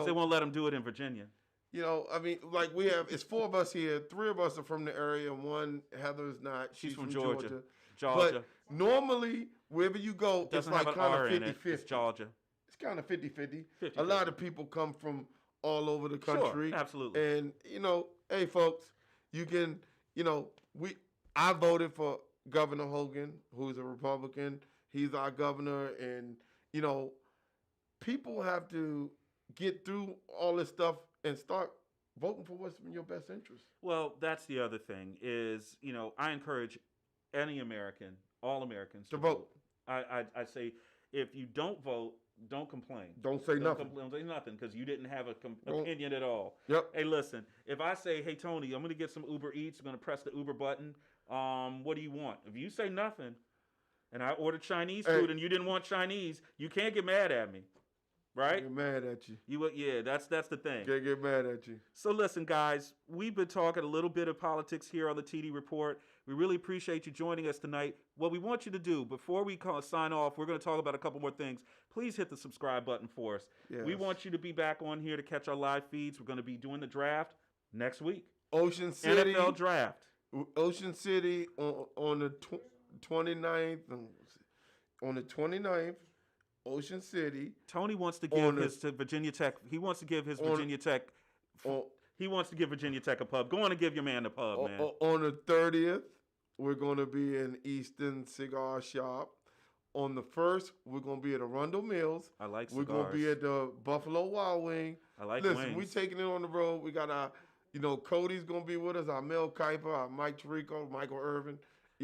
S1: They won't let them do it in Virginia.
S2: I mean, like it's 4 of us here. 3 of us are from the area. One, Heather's not. She's from Georgia. But normally, wherever you go, it's like kind of 50-50.
S1: It's Georgia.
S2: It's kind of 50-50. A lot of people come from all over the country.
S1: Sure, absolutely.
S2: And, hey, folks, you can, I voted for Governor Hogan, who's a Republican. He's our governor. And, people have to get through all this stuff and start voting for what's in your best interest.
S1: Well, that's the other thing is, I encourage any American, all Americans
S2: to vote.
S1: I say if you don't vote, don't complain.
S2: Don't say nothing.
S1: Don't say nothing because you didn't have an opinion at all.
S2: Yep.
S1: Hey, listen, if I say, hey, Tony, I'm going to get some Uber Eats, I'm going to press the Uber button, what do you want? If you say nothing and I ordered Chinese food and you didn't want Chinese, you can't get mad at me. Right?
S2: Get mad at you.
S1: That's the thing.
S2: Can't get mad at you.
S1: So listen, guys, we've been talking a little bit of politics here on the TD Report. We really appreciate you joining us tonight. What we want you to do, before we sign off, we're going to talk about a couple more things. Please hit the subscribe button for us.
S2: Yes.
S1: We want you to be back on here to catch our live feeds. We're going to be doing the draft next week.
S2: Ocean City.
S1: NFL draft.
S2: Ocean City on the 29th. On the 29th. Ocean City.
S1: Tony wants to give his to Virginia Tech. He wants to give his Virginia Tech. He wants to give Virginia Tech a pub. Go on and give your man a pub, man.
S2: On the 30th, we're going to be in Easton Cigar Shop. On the 1st, we're going to be at Arundel Mills.
S1: I like cigars.
S2: We're going to be at the Buffalo Wild Wing.
S1: I like
S2: wings.
S1: Listen,
S2: we're taking it on the road. We got our, Cody's going to be with us, our Mel Kiper, our Mike Tirico, Michael Irvin.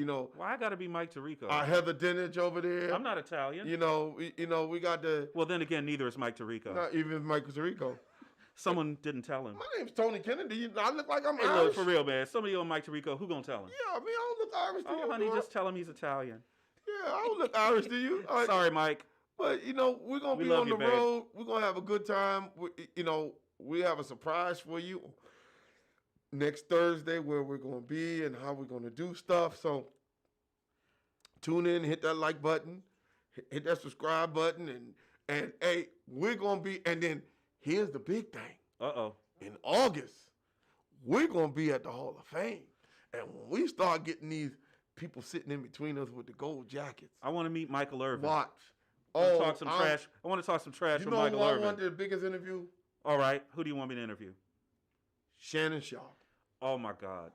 S2: Well,
S1: I got to be Mike Tirico?
S2: Heather Dinich over there.
S1: I'm not Italian.
S2: We got the.
S1: Well, then again, neither is Mike Tirico.
S2: Not even Mike Tirico.
S1: Someone didn't tell him.
S2: My name's Tony Kennedy. I look like I'm
S1: Irish.
S2: Look,
S1: for real, man. Somebody on Mike Tirico, who gonna tell him?
S2: Yeah, I don't look Irish to you.
S1: Oh, honey, just tell him he's Italian.
S2: Yeah, I don't look Irish to you.
S1: Sorry, Mike.
S2: But, we're going to be on the road. We're going to have a good time. We have a surprise for you next Thursday where we're going to be and how we're going to do stuff. So tune in, hit that like button, hit that subscribe button, and hey, we're going to be, and then here's the big thing.
S1: Uh-oh.
S2: In August, we're going to be at the Hall of Fame. And when we start getting these people sitting in between us with the gold jackets.
S1: I want to meet Michael Irvin.
S2: Watch.
S1: I want to talk some trash with Michael Irvin.
S2: I want the biggest interview?
S1: All right. Who do you want me to interview?
S2: Shannon Sharp.
S1: Oh, my God.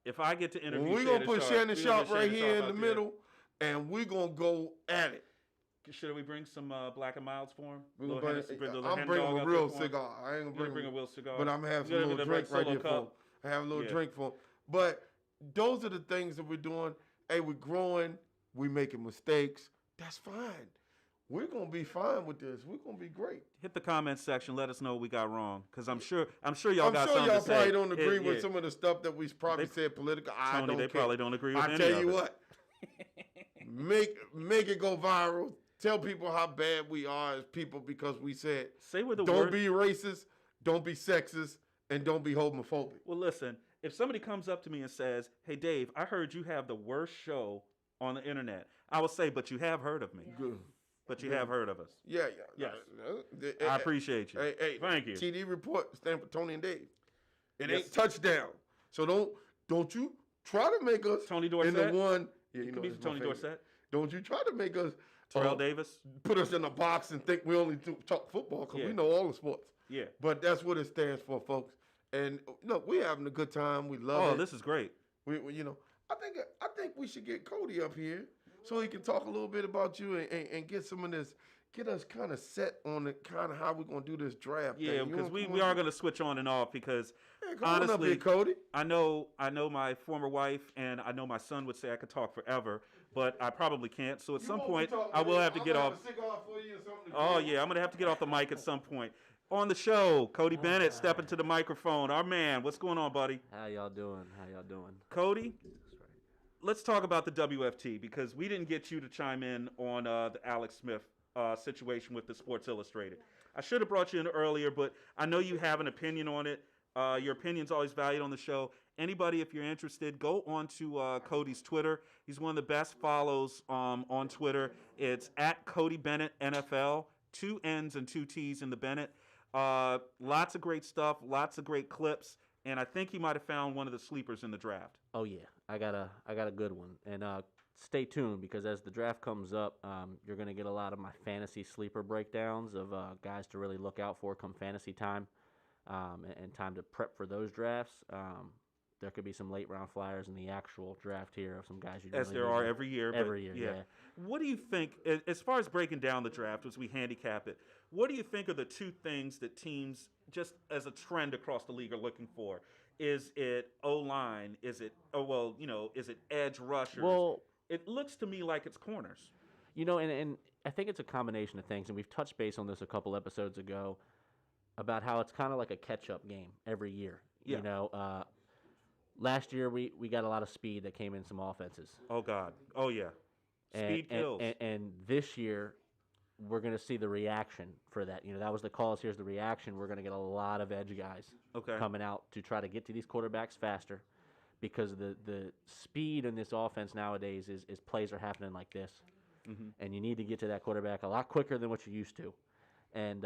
S1: If I get to interview
S2: we're going to put Shannon Sharp right here in the middle, and we're going to go at it.
S1: Should we bring some Black and Milds for him?
S2: I'm bringing a real cigar. I ain't going to
S1: bring a real cigar.
S2: But I'm having a little drink right here for him. I have a little drink for him. But those are the things that we're doing. Hey, we're growing. We're making mistakes. That's fine. We're going to be fine with this. We're going to be great.
S1: Hit the comment section. Let us know what we got wrong. Because I'm sure y'all got something to say.
S2: I'm sure y'all probably don't agree with some of the stuff that we probably said political.
S1: Tony, they probably don't agree with any of it.
S2: I tell you what. Make it go viral. Tell people how bad we are as people because we said, don't be racist, don't be sexist, and don't be homophobic.
S1: Well, listen, if somebody comes up to me and says, hey, Dave, I heard you have the worst show on the internet, I will say, but you have heard of me.
S2: Good.
S1: But you have heard of us.
S2: Yeah.
S1: Yes. I appreciate you.
S2: Hey,
S1: thank you.
S2: TD report stand for Tony and Dave. It ain't touchdown. So don't you try to make us
S1: Tony Dorsett.
S2: In the one.
S1: Yeah, you could be Tony Dorsett.
S2: Don't you try to make us
S1: Terrell Davis.
S2: Put us in a box and think we only talk football because we know all the sports.
S1: Yeah.
S2: But that's what it stands for, folks. And look, we're having a good time. We love it.
S1: Oh, this is great.
S2: I think we should get Cody up here so he can talk a little bit about you and get some of this, get us kind of set on the kind of how we're gonna do this draft.
S1: Yeah, because we are gonna switch on and off because
S2: honestly, on up here, Cody.
S1: I know my former wife and I know my son would say I could talk forever, but I probably can't. So at some point, I will have to get off. Oh yeah, I'm gonna have to get off the mic at some point. On the show, Cody Bennett stepping to the microphone. Our man, what's going on, buddy?
S3: How y'all doing?
S1: Cody, let's talk about the WFT because we didn't get you to chime in on the Alex Smith situation with the Sports Illustrated. I should have brought you in earlier, but I know you have an opinion on it. Your opinion's always valued on the show. Anybody, if you're interested, go on to Cody's Twitter. He's one of the best follows on Twitter. It's at Cody Bennett NFL, 2 N's and 2 T's in the Bennett. Lots of great stuff, lots of great clips, and I think he might have found one of the sleepers in the draft.
S3: Oh yeah, I got a good one, and stay tuned because as the draft comes up, you're gonna get a lot of my fantasy sleeper breakdowns of guys to really look out for come fantasy time, and time to prep for those drafts. There could be some late round flyers in the actual draft here of some guys you
S1: as there are every year.
S3: Every year, yeah.
S1: What do you think, as far as breaking down the draft as we handicap it, what do you think are the two things that teams, just as a trend across the league, are looking for? Is it O-line? Is it edge rushers?
S3: Well,
S1: it looks to me like it's corners.
S3: And I think it's a combination of things, and we've touched base on this a couple episodes ago about how it's kind of like a catch-up game every year.
S1: Yeah.
S3: Last year we got a lot of speed that came in some offenses.
S1: Oh, God. Oh, yeah. Speed kills.
S3: And this year we're going to see the reaction for that. That was the cause. Here's the reaction. We're going to get a lot of edge guys coming out to try to get to these quarterbacks faster because the speed in this offense nowadays is plays are happening like this. Mm-hmm. And you need to get to that quarterback a lot quicker than what you used to. And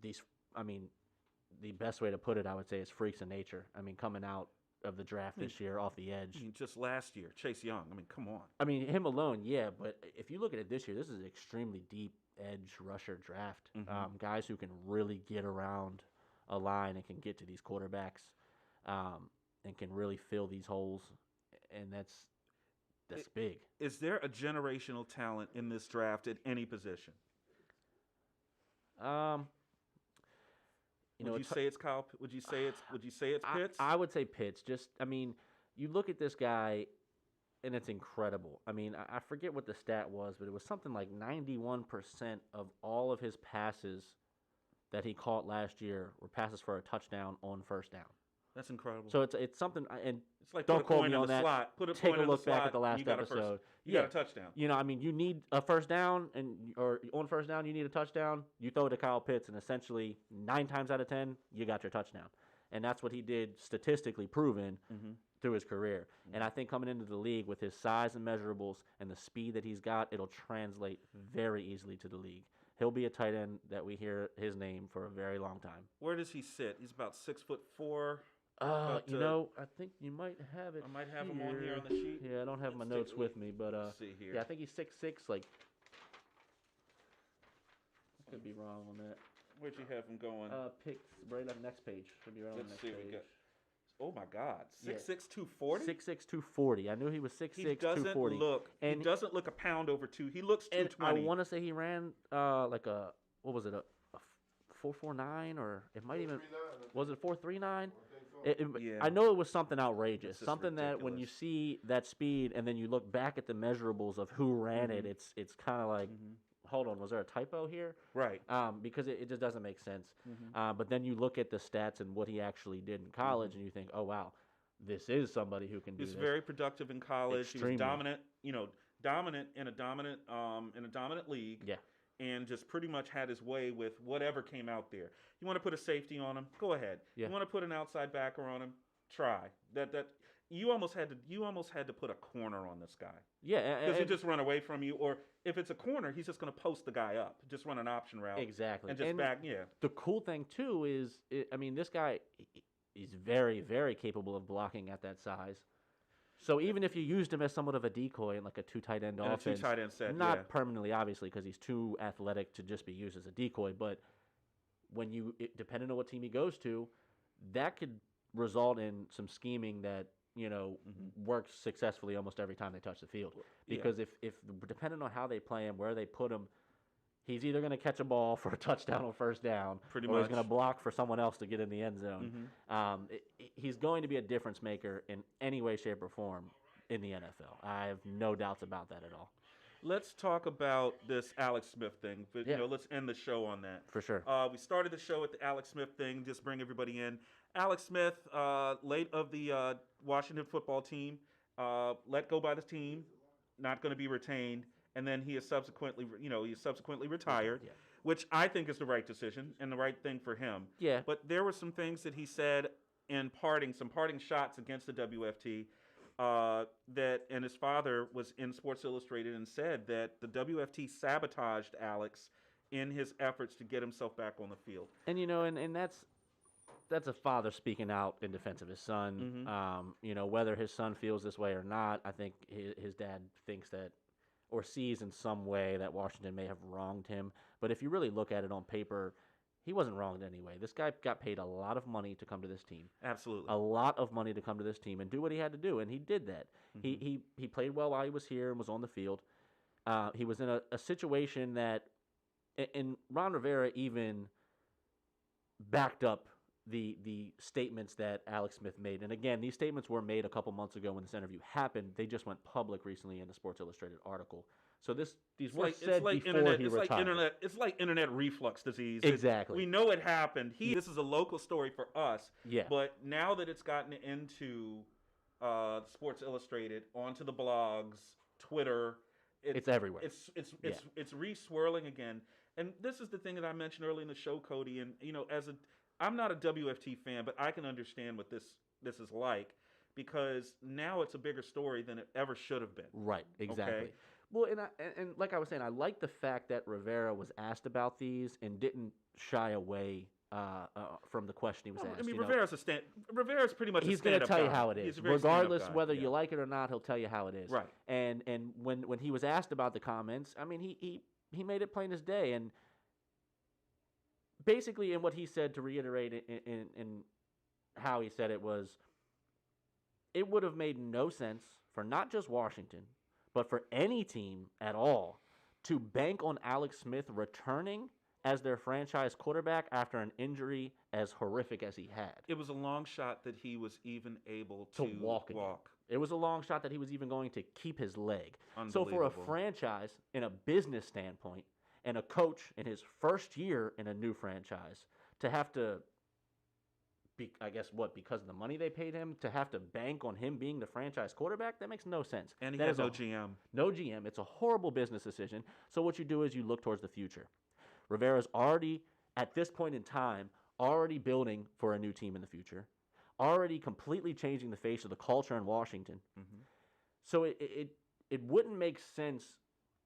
S3: the best way to put it, I would say, is freaks of nature. Coming out of the draft this year off the edge.
S1: Just last year, Chase Young. Come on.
S3: Him alone, yeah. But if you look at it this year, this is an extremely deep edge rusher draft.
S1: Mm-hmm.
S3: Guys who can really get around a line and can get to these quarterbacks, and can really fill these holes. And that's big.
S1: Is there a generational talent in this draft at any position? Would you say it's Kyle? Would you say it's Pitts?
S3: I would say Pitts. You look at this guy. and it's incredible. I mean, I forget what the stat was, but it was something like 91% of all of his passes that he caught last year were passes for a touchdown on first down.
S1: That's incredible.
S3: So it's something, and
S1: it's like
S3: don't quote me on that.
S1: Slot. Put a
S3: Take
S1: point
S3: a look
S1: in the
S3: back
S1: slot,
S3: at the last episode.
S1: You got a touchdown.
S3: You know, I mean, you need a first down, or on first down, you need a touchdown. You throw it to Kyle Pitts, and essentially 9 times out of 10, you got your touchdown. And that's what he did, statistically proven, through his career. And I think coming into the league with his size and measurables and the speed that he's got, it'll translate very easily to the league. He'll be a tight end that we hear his name for a very long time.
S1: Where does he sit? He's about 6'4".
S3: You know, I think you might have it.
S1: I might have him on here on the sheet.
S3: Yeah, I don't have my notes with me, but
S1: let's see here.
S3: Yeah, I think he's 6'6". Like, I could be wrong on that.
S1: Where'd you have him going?
S3: Picks right on the next page. Should be right on the next page.
S1: Oh my God, 6'6", 240.
S3: 6'6", 240. I knew he was 6'6", 240.
S1: He doesn't look a pound over 2. He looks 220.
S3: I want to say he ran like a, what was it, a 4.49, or it might even, was it 4.39?
S1: Yeah.
S3: I know it was something outrageous, something
S1: ridiculous.
S3: that when you see that speed and then you look back at the measurables of who ran it, it's kind of like, hold on, was there a typo here?
S1: Right.
S3: Because it just doesn't make sense. But then you look at the stats and what he actually did in college, and you think, oh wow, this is somebody who can do this.
S1: He was very productive in college.
S3: Extremely.
S1: He was dominant. Dominant in a dominant league.
S3: Yeah.
S1: And just pretty much had his way with whatever came out there. You want to put a safety on him? Go ahead.
S3: Yeah.
S1: You want to put an outside backer on him? Try. You almost had to put a corner on this guy.
S3: Yeah,
S1: because he'll just run away from you, or if it's a corner, he's just going to post the guy up, just run an option route.
S3: Exactly.
S1: And just back. Yeah.
S3: The cool thing too is, I mean, this guy is very, very capable of blocking at that size. So even if you used him as somewhat of a decoy in like a 2 tight end offense,
S1: a 2 tight end set,
S3: not permanently, obviously, because he's too athletic to just be used as a decoy, but when depending on what team he goes to, that could result in some scheming that works successfully almost every time they touch the field. Because if depending on how they play him, where they put him, he's either going to catch a ball for a touchdown or first down, or he's going to block for someone else to get in the end zone. He's going to be a difference maker in any way, shape, or form in the NFL. I have no doubts about that at all.
S1: Let's talk about this Alex Smith thing. But, let's end the show on that.
S3: For sure.
S1: We started the show with the Alex Smith thing, just bring everybody in. Alex Smith, late of the Washington football team, let go by the team, not going to be retained, and then he is subsequently retired, which I think is the right decision and the right thing for him.
S3: Yeah.
S1: But there were some things that he said in some parting shots against the WFT, and his father was in Sports Illustrated and said that the WFT sabotaged Alex in his efforts to get himself back on the field.
S3: And and that's a father speaking out in defense of his son. Whether his son feels this way or not, I think his dad thinks that, or sees in some way that Washington may have wronged him. But if you really look at it on paper, he wasn't wronged anyway. This guy got paid a lot of money to come to this team.
S1: Absolutely.
S3: A lot of money to come to this team and do what he had to do, and he did that. He played well while he was here and was on the field. He was in a situation that, and Ron Rivera even backed up the statements that Alex Smith made. And again, these statements were made a couple months ago when this interview happened. They just went public recently in a Sports Illustrated article. So these were said before he retired.
S1: It's like internet reflux disease.
S3: Exactly.
S1: We know it happened. This is a local story for us.
S3: Yeah.
S1: But now that it's gotten into Sports Illustrated, onto the blogs, Twitter,
S3: it's everywhere.
S1: It's re-swirling again. And this is the thing that I mentioned early in the show, Cody. And I'm not a WFT fan, but I can understand what this is like, because now it's a bigger story than it ever should have been.
S3: Right, exactly.
S1: Okay?
S3: Well, and like I was saying, I like the fact that Rivera was asked about these and didn't shy away from the question he was asked.
S1: I mean, Rivera's pretty much
S3: he's
S1: going to
S3: tell you how it is, regardless whether you like it or not. He'll tell you how it is.
S1: Right.
S3: And when he was asked about the comments, I mean, he made it plain as day. And basically, in what he said, to reiterate in how he said it, was, it would have made no sense for not just Washington, but for any team at all, to bank on Alex Smith returning as their franchise quarterback after an injury as horrific as he had.
S1: It was a long shot that he was even able to
S3: walk. It was a long shot that he was even going to keep his leg. So for a franchise, in a business standpoint, and a coach in his first year in a new franchise, to have to, I guess because of the money they paid him, to have to bank on him being the franchise quarterback, that makes no sense.
S1: And he has no GM.
S3: No GM. It's a horrible business decision. So what you do is you look towards the future. Rivera's already, at this point in time, already building for a new team in the future, already completely changing the face of the culture in Washington. Mm-hmm. So it wouldn't make sense,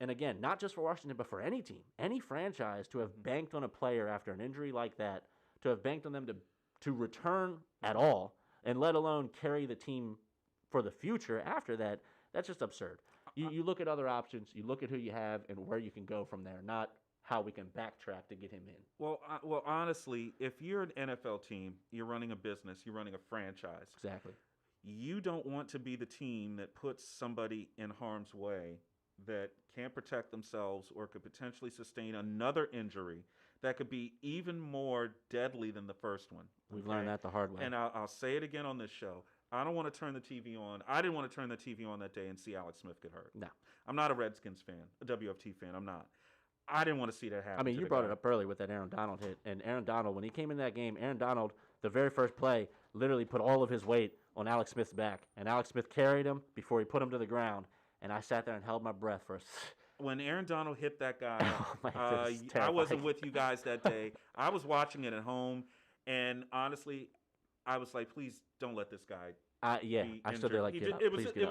S3: and again, not just for Washington, but for any team, any franchise, to have banked on a player after an injury like that, to have banked on them to return at all, and let alone carry the team for the future after that. That's just absurd. You look at other options, you look at who you have and where you can go from there, not how we can backtrack to get him in.
S1: Well, honestly, if you're an NFL team, you're running a business, you're running a franchise.
S3: Exactly.
S1: You don't want to be the team that puts somebody in harm's way that can't protect themselves or could potentially sustain another injury that could be even more deadly than the first one.
S3: We've learned that the hard way.
S1: And I'll say it again on this show. I don't want to turn the TV on. I didn't want to turn the TV on that day and see Alex Smith get hurt.
S3: No.
S1: I'm not a Redskins fan, a WFT fan. I'm not. I didn't want to see that happen.
S3: I mean, you brought it up early with that Aaron Donald hit. And Aaron Donald, when he came in that game, Aaron Donald, the very first play, literally put all of his weight on Alex Smith's back. And Alex Smith carried him before he put him to the ground. And I sat there and held my breath for a
S1: When Aaron Donald hit that guy, I wasn't with you guys that day. I was watching it at home. And honestly, I was like, please don't let this guy
S3: I stood there like,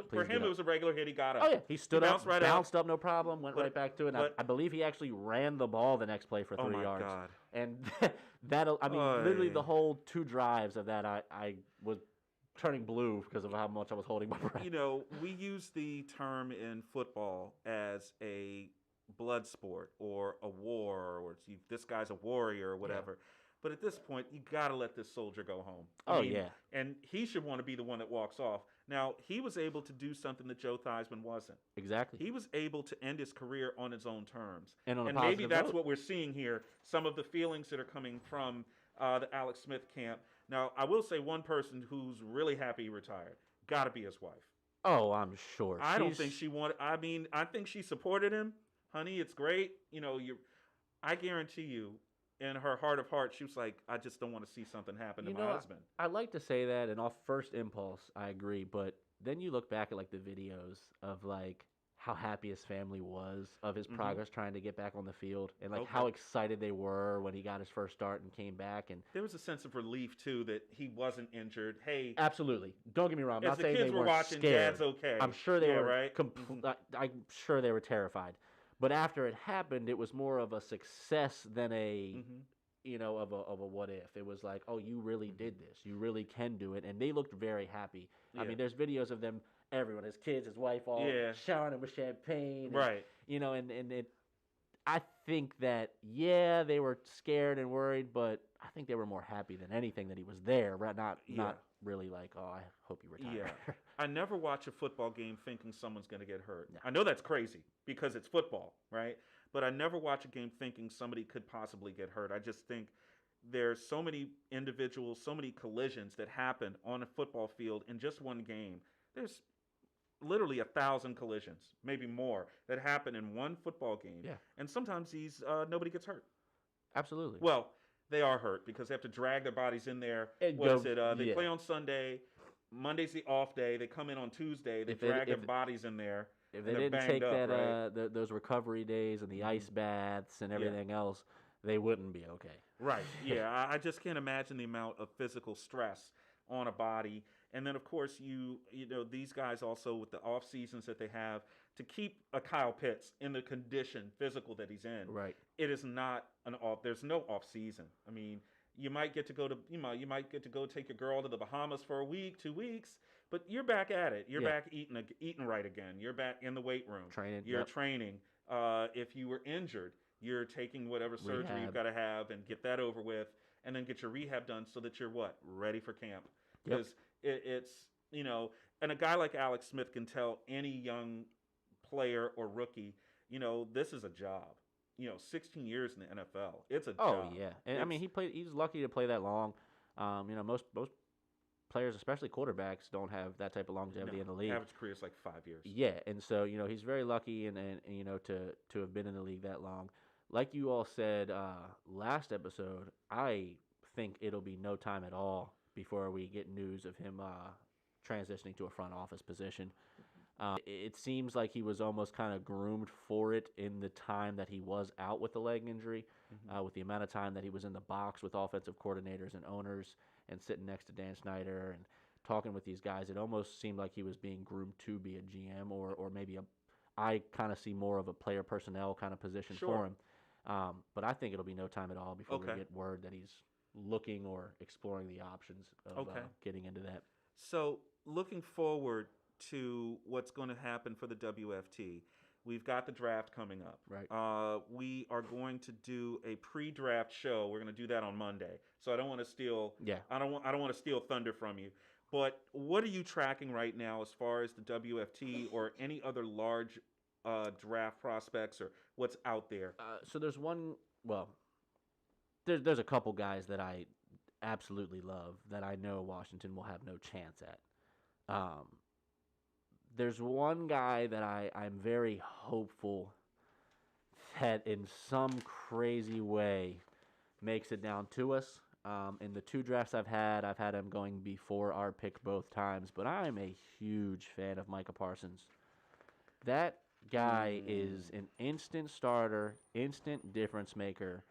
S1: for him, it was a regular hit. He got up.
S3: Oh, yeah. He stood up, bounced up, no problem, went right back to it. I believe he actually ran the ball the next play for 3 yards. Oh, my God. And literally the whole 2 drives of that, I was turning blue because of how much I was holding my breath.
S1: We use the term in football as a blood sport or a war, or this guy's a warrior or whatever. Yeah. But at this point, you got to let this soldier go home.
S3: Yeah.
S1: And he should want to be the one that walks off. Now, he was able to do something that Joe Theismann wasn't.
S3: Exactly.
S1: He was able to end his career on his own terms.
S3: And
S1: maybe that's what we're seeing here, some of the feelings that are coming from the Alex Smith camp. Now, I will say one person who's really happy he retired. Got to be his wife.
S3: Oh, I'm sure.
S1: I don't think she wanted. I think she supported him. Honey, it's great. I guarantee you, in her heart of hearts, she was like, I just don't want to see something happen to my husband.
S3: I like to say that, and off first impulse, I agree. But then you look back at the videos of how happy his family was of his progress trying to get back on the field, and how excited they were when he got his first start and came back. And
S1: there was a sense of relief too that he wasn't injured. Hey,
S3: absolutely. Don't get me wrong. I'm not saying
S1: they
S3: were
S1: watching,
S3: scared.
S1: Dad's okay.
S3: I'm sure they were.
S1: Right?
S3: I'm sure they were terrified. But after it happened, it was more of a success than a, of a what if. It was like, oh, you really did this. You really can do it. And they looked very happy. Yeah. I mean, there's videos of them, everyone, his kids, his wife, all showering him with champagne.
S1: Right.
S3: And it, I think that, they were scared and worried, but I think they were more happy than anything that he was there. Right? Not really like, oh, I hope you retire.
S1: Yeah. I never watch a football game thinking someone's going to get hurt. No. I know that's crazy because it's football, right? But I never watch a game thinking somebody could possibly get hurt. I just think there's so many individuals, so many collisions that happen on a football field in just one game. There's literally 1,000 collisions, maybe more, that happen in one football game.
S3: Yeah.
S1: And sometimes nobody gets hurt.
S3: Absolutely.
S1: Well, they are hurt because they have to drag their bodies in there. They play on Sunday. Monday's the off day. They come in on Tuesday. They drag their bodies in there.
S3: If they didn't take those recovery days and the ice baths and everything else, they wouldn't be okay.
S1: Right. Yeah. I just can't imagine the amount of physical stress on a body. And then, of course, these guys also with the off seasons that they have to keep a Kyle Pitts in the physical that he's in.
S3: Right.
S1: It is not an off. There's no off season. I mean, you might get to go take your girl to the Bahamas for a week, 2 weeks, but you're back at it. You're back eating right again. You're back in the weight room.
S3: Training.
S1: You're training. If you were injured, you're taking whatever surgery you've got to have and get that over with, and then get your rehab done so that you're ready for camp. Because it's and a guy like Alex Smith can tell any young player or rookie, this is a job. 16 years in the NFL. It's a job.
S3: Oh, yeah. And I mean, he's lucky to play that long. Most players, especially quarterbacks, don't have that type of longevity in the league.
S1: Average career is like 5 years.
S3: Yeah, and so he's very lucky and to have been in the league that long. Like you all said last episode, I think it'll be no time at all before we get news of him transitioning to a front office position. It seems like he was almost kind of groomed for it in the time that he was out with the leg injury, with the amount of time that he was in the box with offensive coordinators and owners and sitting next to Dan Snyder and talking with these guys. It almost seemed like he was being groomed to be a GM or maybe I kind of see more of a player personnel kind of position for him. But I think it'll be no time at all before we get word that he's looking or exploring the options of getting into that.
S1: So looking forward to what's going to happen for the WFT, we've got the draft coming up.
S3: Right.
S1: We are going to do a pre-draft show. We're going to do that on Monday. So I don't want to steal.
S3: Yeah.
S1: I don't want to steal thunder from you. But what are you tracking right now as far as the WFT or any other large draft prospects or what's out there?
S3: So there's one. Well, there's a couple guys that I absolutely love that I know Washington will have no chance at. There's one guy that I'm very hopeful that in some crazy way makes it down to us. In the 2 drafts I've had him going before our pick both times, but I'm a huge fan of Micah Parsons. That guy is an instant starter, instant difference maker.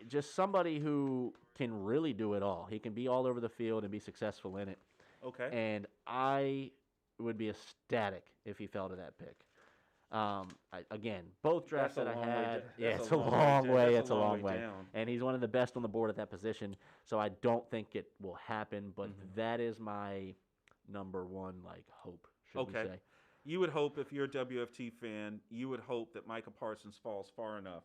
S3: Just somebody who can really do it all. He can be all over the field and be successful in it.
S1: Okay.
S3: And I would be ecstatic if he fell to that pick. Again, both drafts that I had, it's a long way. It's a long way. And he's one of the best on the board at that position. So I don't think it will happen, but that is my number one hope. Should we say?
S1: You would hope, if you're a WFT fan, you would hope that Micah Parsons falls far enough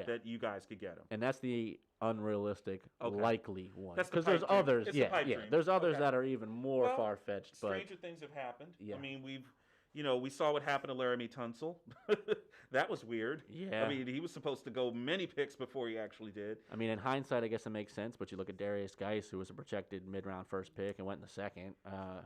S1: that you guys could get him.
S3: And that's the unrealistic, likely one.
S1: Because
S3: there's others. There's others that are even more far-fetched.
S1: Stranger things have happened. Yeah. I mean, we saw what happened to Laramie Tunsil. That was weird.
S3: Yeah.
S1: I mean, he was supposed to go many picks before he actually did.
S3: I mean, in hindsight, I guess it makes sense, but you look at Darius Geis, who was a projected mid-round first pick and went in the second.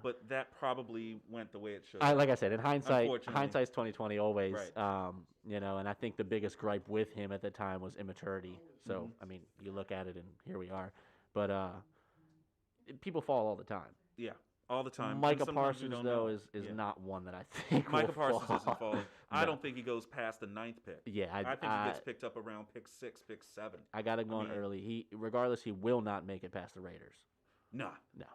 S1: But that probably went the way it should.
S3: Like I said, in hindsight's 2020 always. Right. And I think the biggest gripe with him at the time was immaturity. So, I mean, you look at it, and here we are. But people fall all the time.
S1: Yeah. All the time.
S3: Micah Parsons, though, is not one that I think
S1: Micah Parsons isn't falling. I don't think he goes past the 9th pick.
S3: Yeah,
S1: I think he gets picked up around pick 6, pick 7.
S3: I got him going early. Regardless, he will not make it past the Raiders.
S1: No,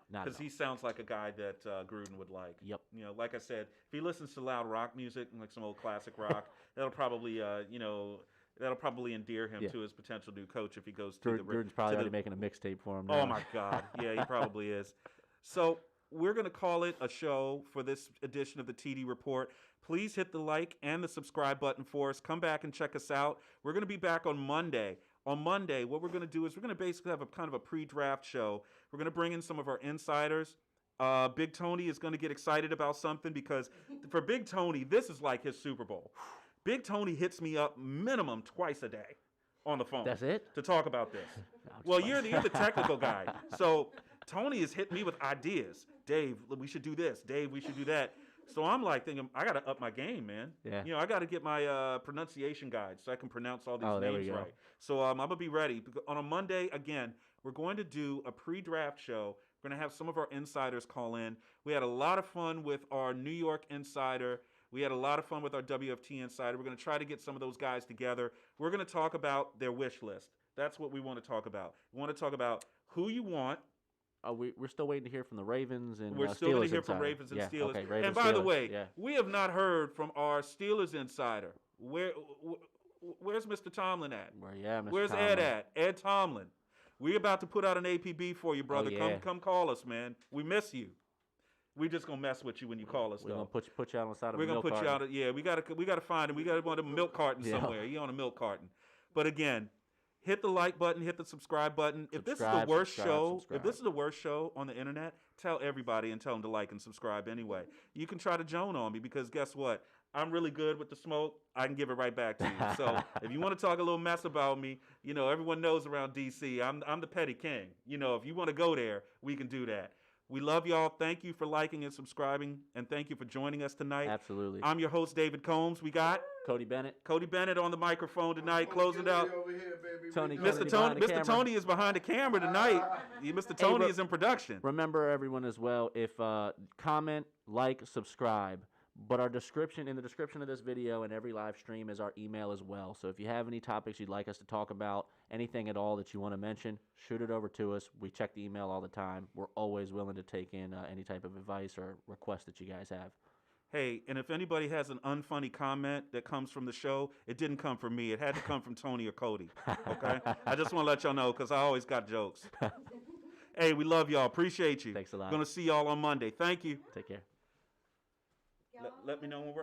S3: not
S1: because he sounds like a guy that Gruden would like.
S3: Yep.
S1: Like I said, if he listens to loud rock music, like some old classic rock, that'll probably endear him to his potential new coach if he goes to the.
S3: Gruden's probably already making a mixtape for him now.
S1: Oh my God, yeah, he probably is. So we're going to call it a show for this edition of the TD Report. Please hit the like and the subscribe button for us. Come back and check us out. We're going to be back on Monday. On Monday, what we're going to do is we're going to basically have a kind of a pre-draft show. We're going to bring in some of our insiders. Big Tony is going to get excited about something because for Big Tony, this is like his Super Bowl. Big Tony hits me up minimum twice a day on the phone.
S3: That's it?
S1: To talk about this. Well, you're the technical guy. So Tony is hitting me with ideas. Dave, we should do this. Dave, we should do that. So I'm like thinking, I got to up my game, man.
S3: Yeah.
S1: I got to get my pronunciation guide so I can pronounce all these names right. So I'm going to be ready. On a Monday, again, we're going to do a pre-draft show. We're going to have some of our insiders call in. We had a lot of fun with our New York insider. We had a lot of fun with our WFT insider. We're going to try to get some of those guys together. We're going to talk about their wish list. That's what we want to talk about. We want to talk about who you want.
S3: We're still waiting to hear from the Ravens and
S1: we're still going to hear from Ravens and Steelers.
S3: Okay, Ravens,
S1: and by
S3: Steelers,
S1: the way, we have not heard from our Steelers insider. Where's Mr. Tomlin at? Where's
S3: Tomlin.
S1: Ed at? Ed Tomlin. We're about to put out an APB for you, brother. Come call us, man. We miss you. We're just gonna mess with you when you call us.
S3: We're gonna put you out on the side of
S1: a
S3: milk carton.
S1: We're gonna put you out. We gotta find him. We gotta want a milk carton somewhere. He on a milk carton. But again, hit the like button, hit the subscribe button. If this is the worst show on the internet, tell everybody and tell them to like and subscribe anyway. You can try to Joan on me because guess what? I'm really good with the smoke. I can give it right back to you. So if you want to talk a little mess about me, everyone knows around DC, I'm the petty king. If you want to go there, we can do that. We love y'all. Thank you for liking and subscribing, and thank you for joining us tonight.
S3: Absolutely.
S1: I'm your host, David Combs. We got
S3: Cody Bennett.
S1: Cody Bennett on the microphone tonight. Close it out.
S2: Over here, baby.
S3: Tony,
S1: Mr. Tony is behind the camera tonight. Mr. Tony is in production.
S3: Remember, everyone, as well, if comment, like, subscribe. But in the description of this video and every live stream is our email as well. So if you have any topics you'd like us to talk about, anything at all that you want to mention, shoot it over to us. We check the email all the time. We're always willing to take in any type of advice or request that you guys have.
S1: Hey, and if anybody has an unfunny comment that comes from the show, it didn't come from me. It had to come from Tony or Cody. Okay? I just want to let y'all know because I always got jokes. Hey, we love y'all. Appreciate you.
S3: Thanks a lot.
S1: Going to see y'all on Monday. Thank you.
S3: Take care.
S1: Let me know when we're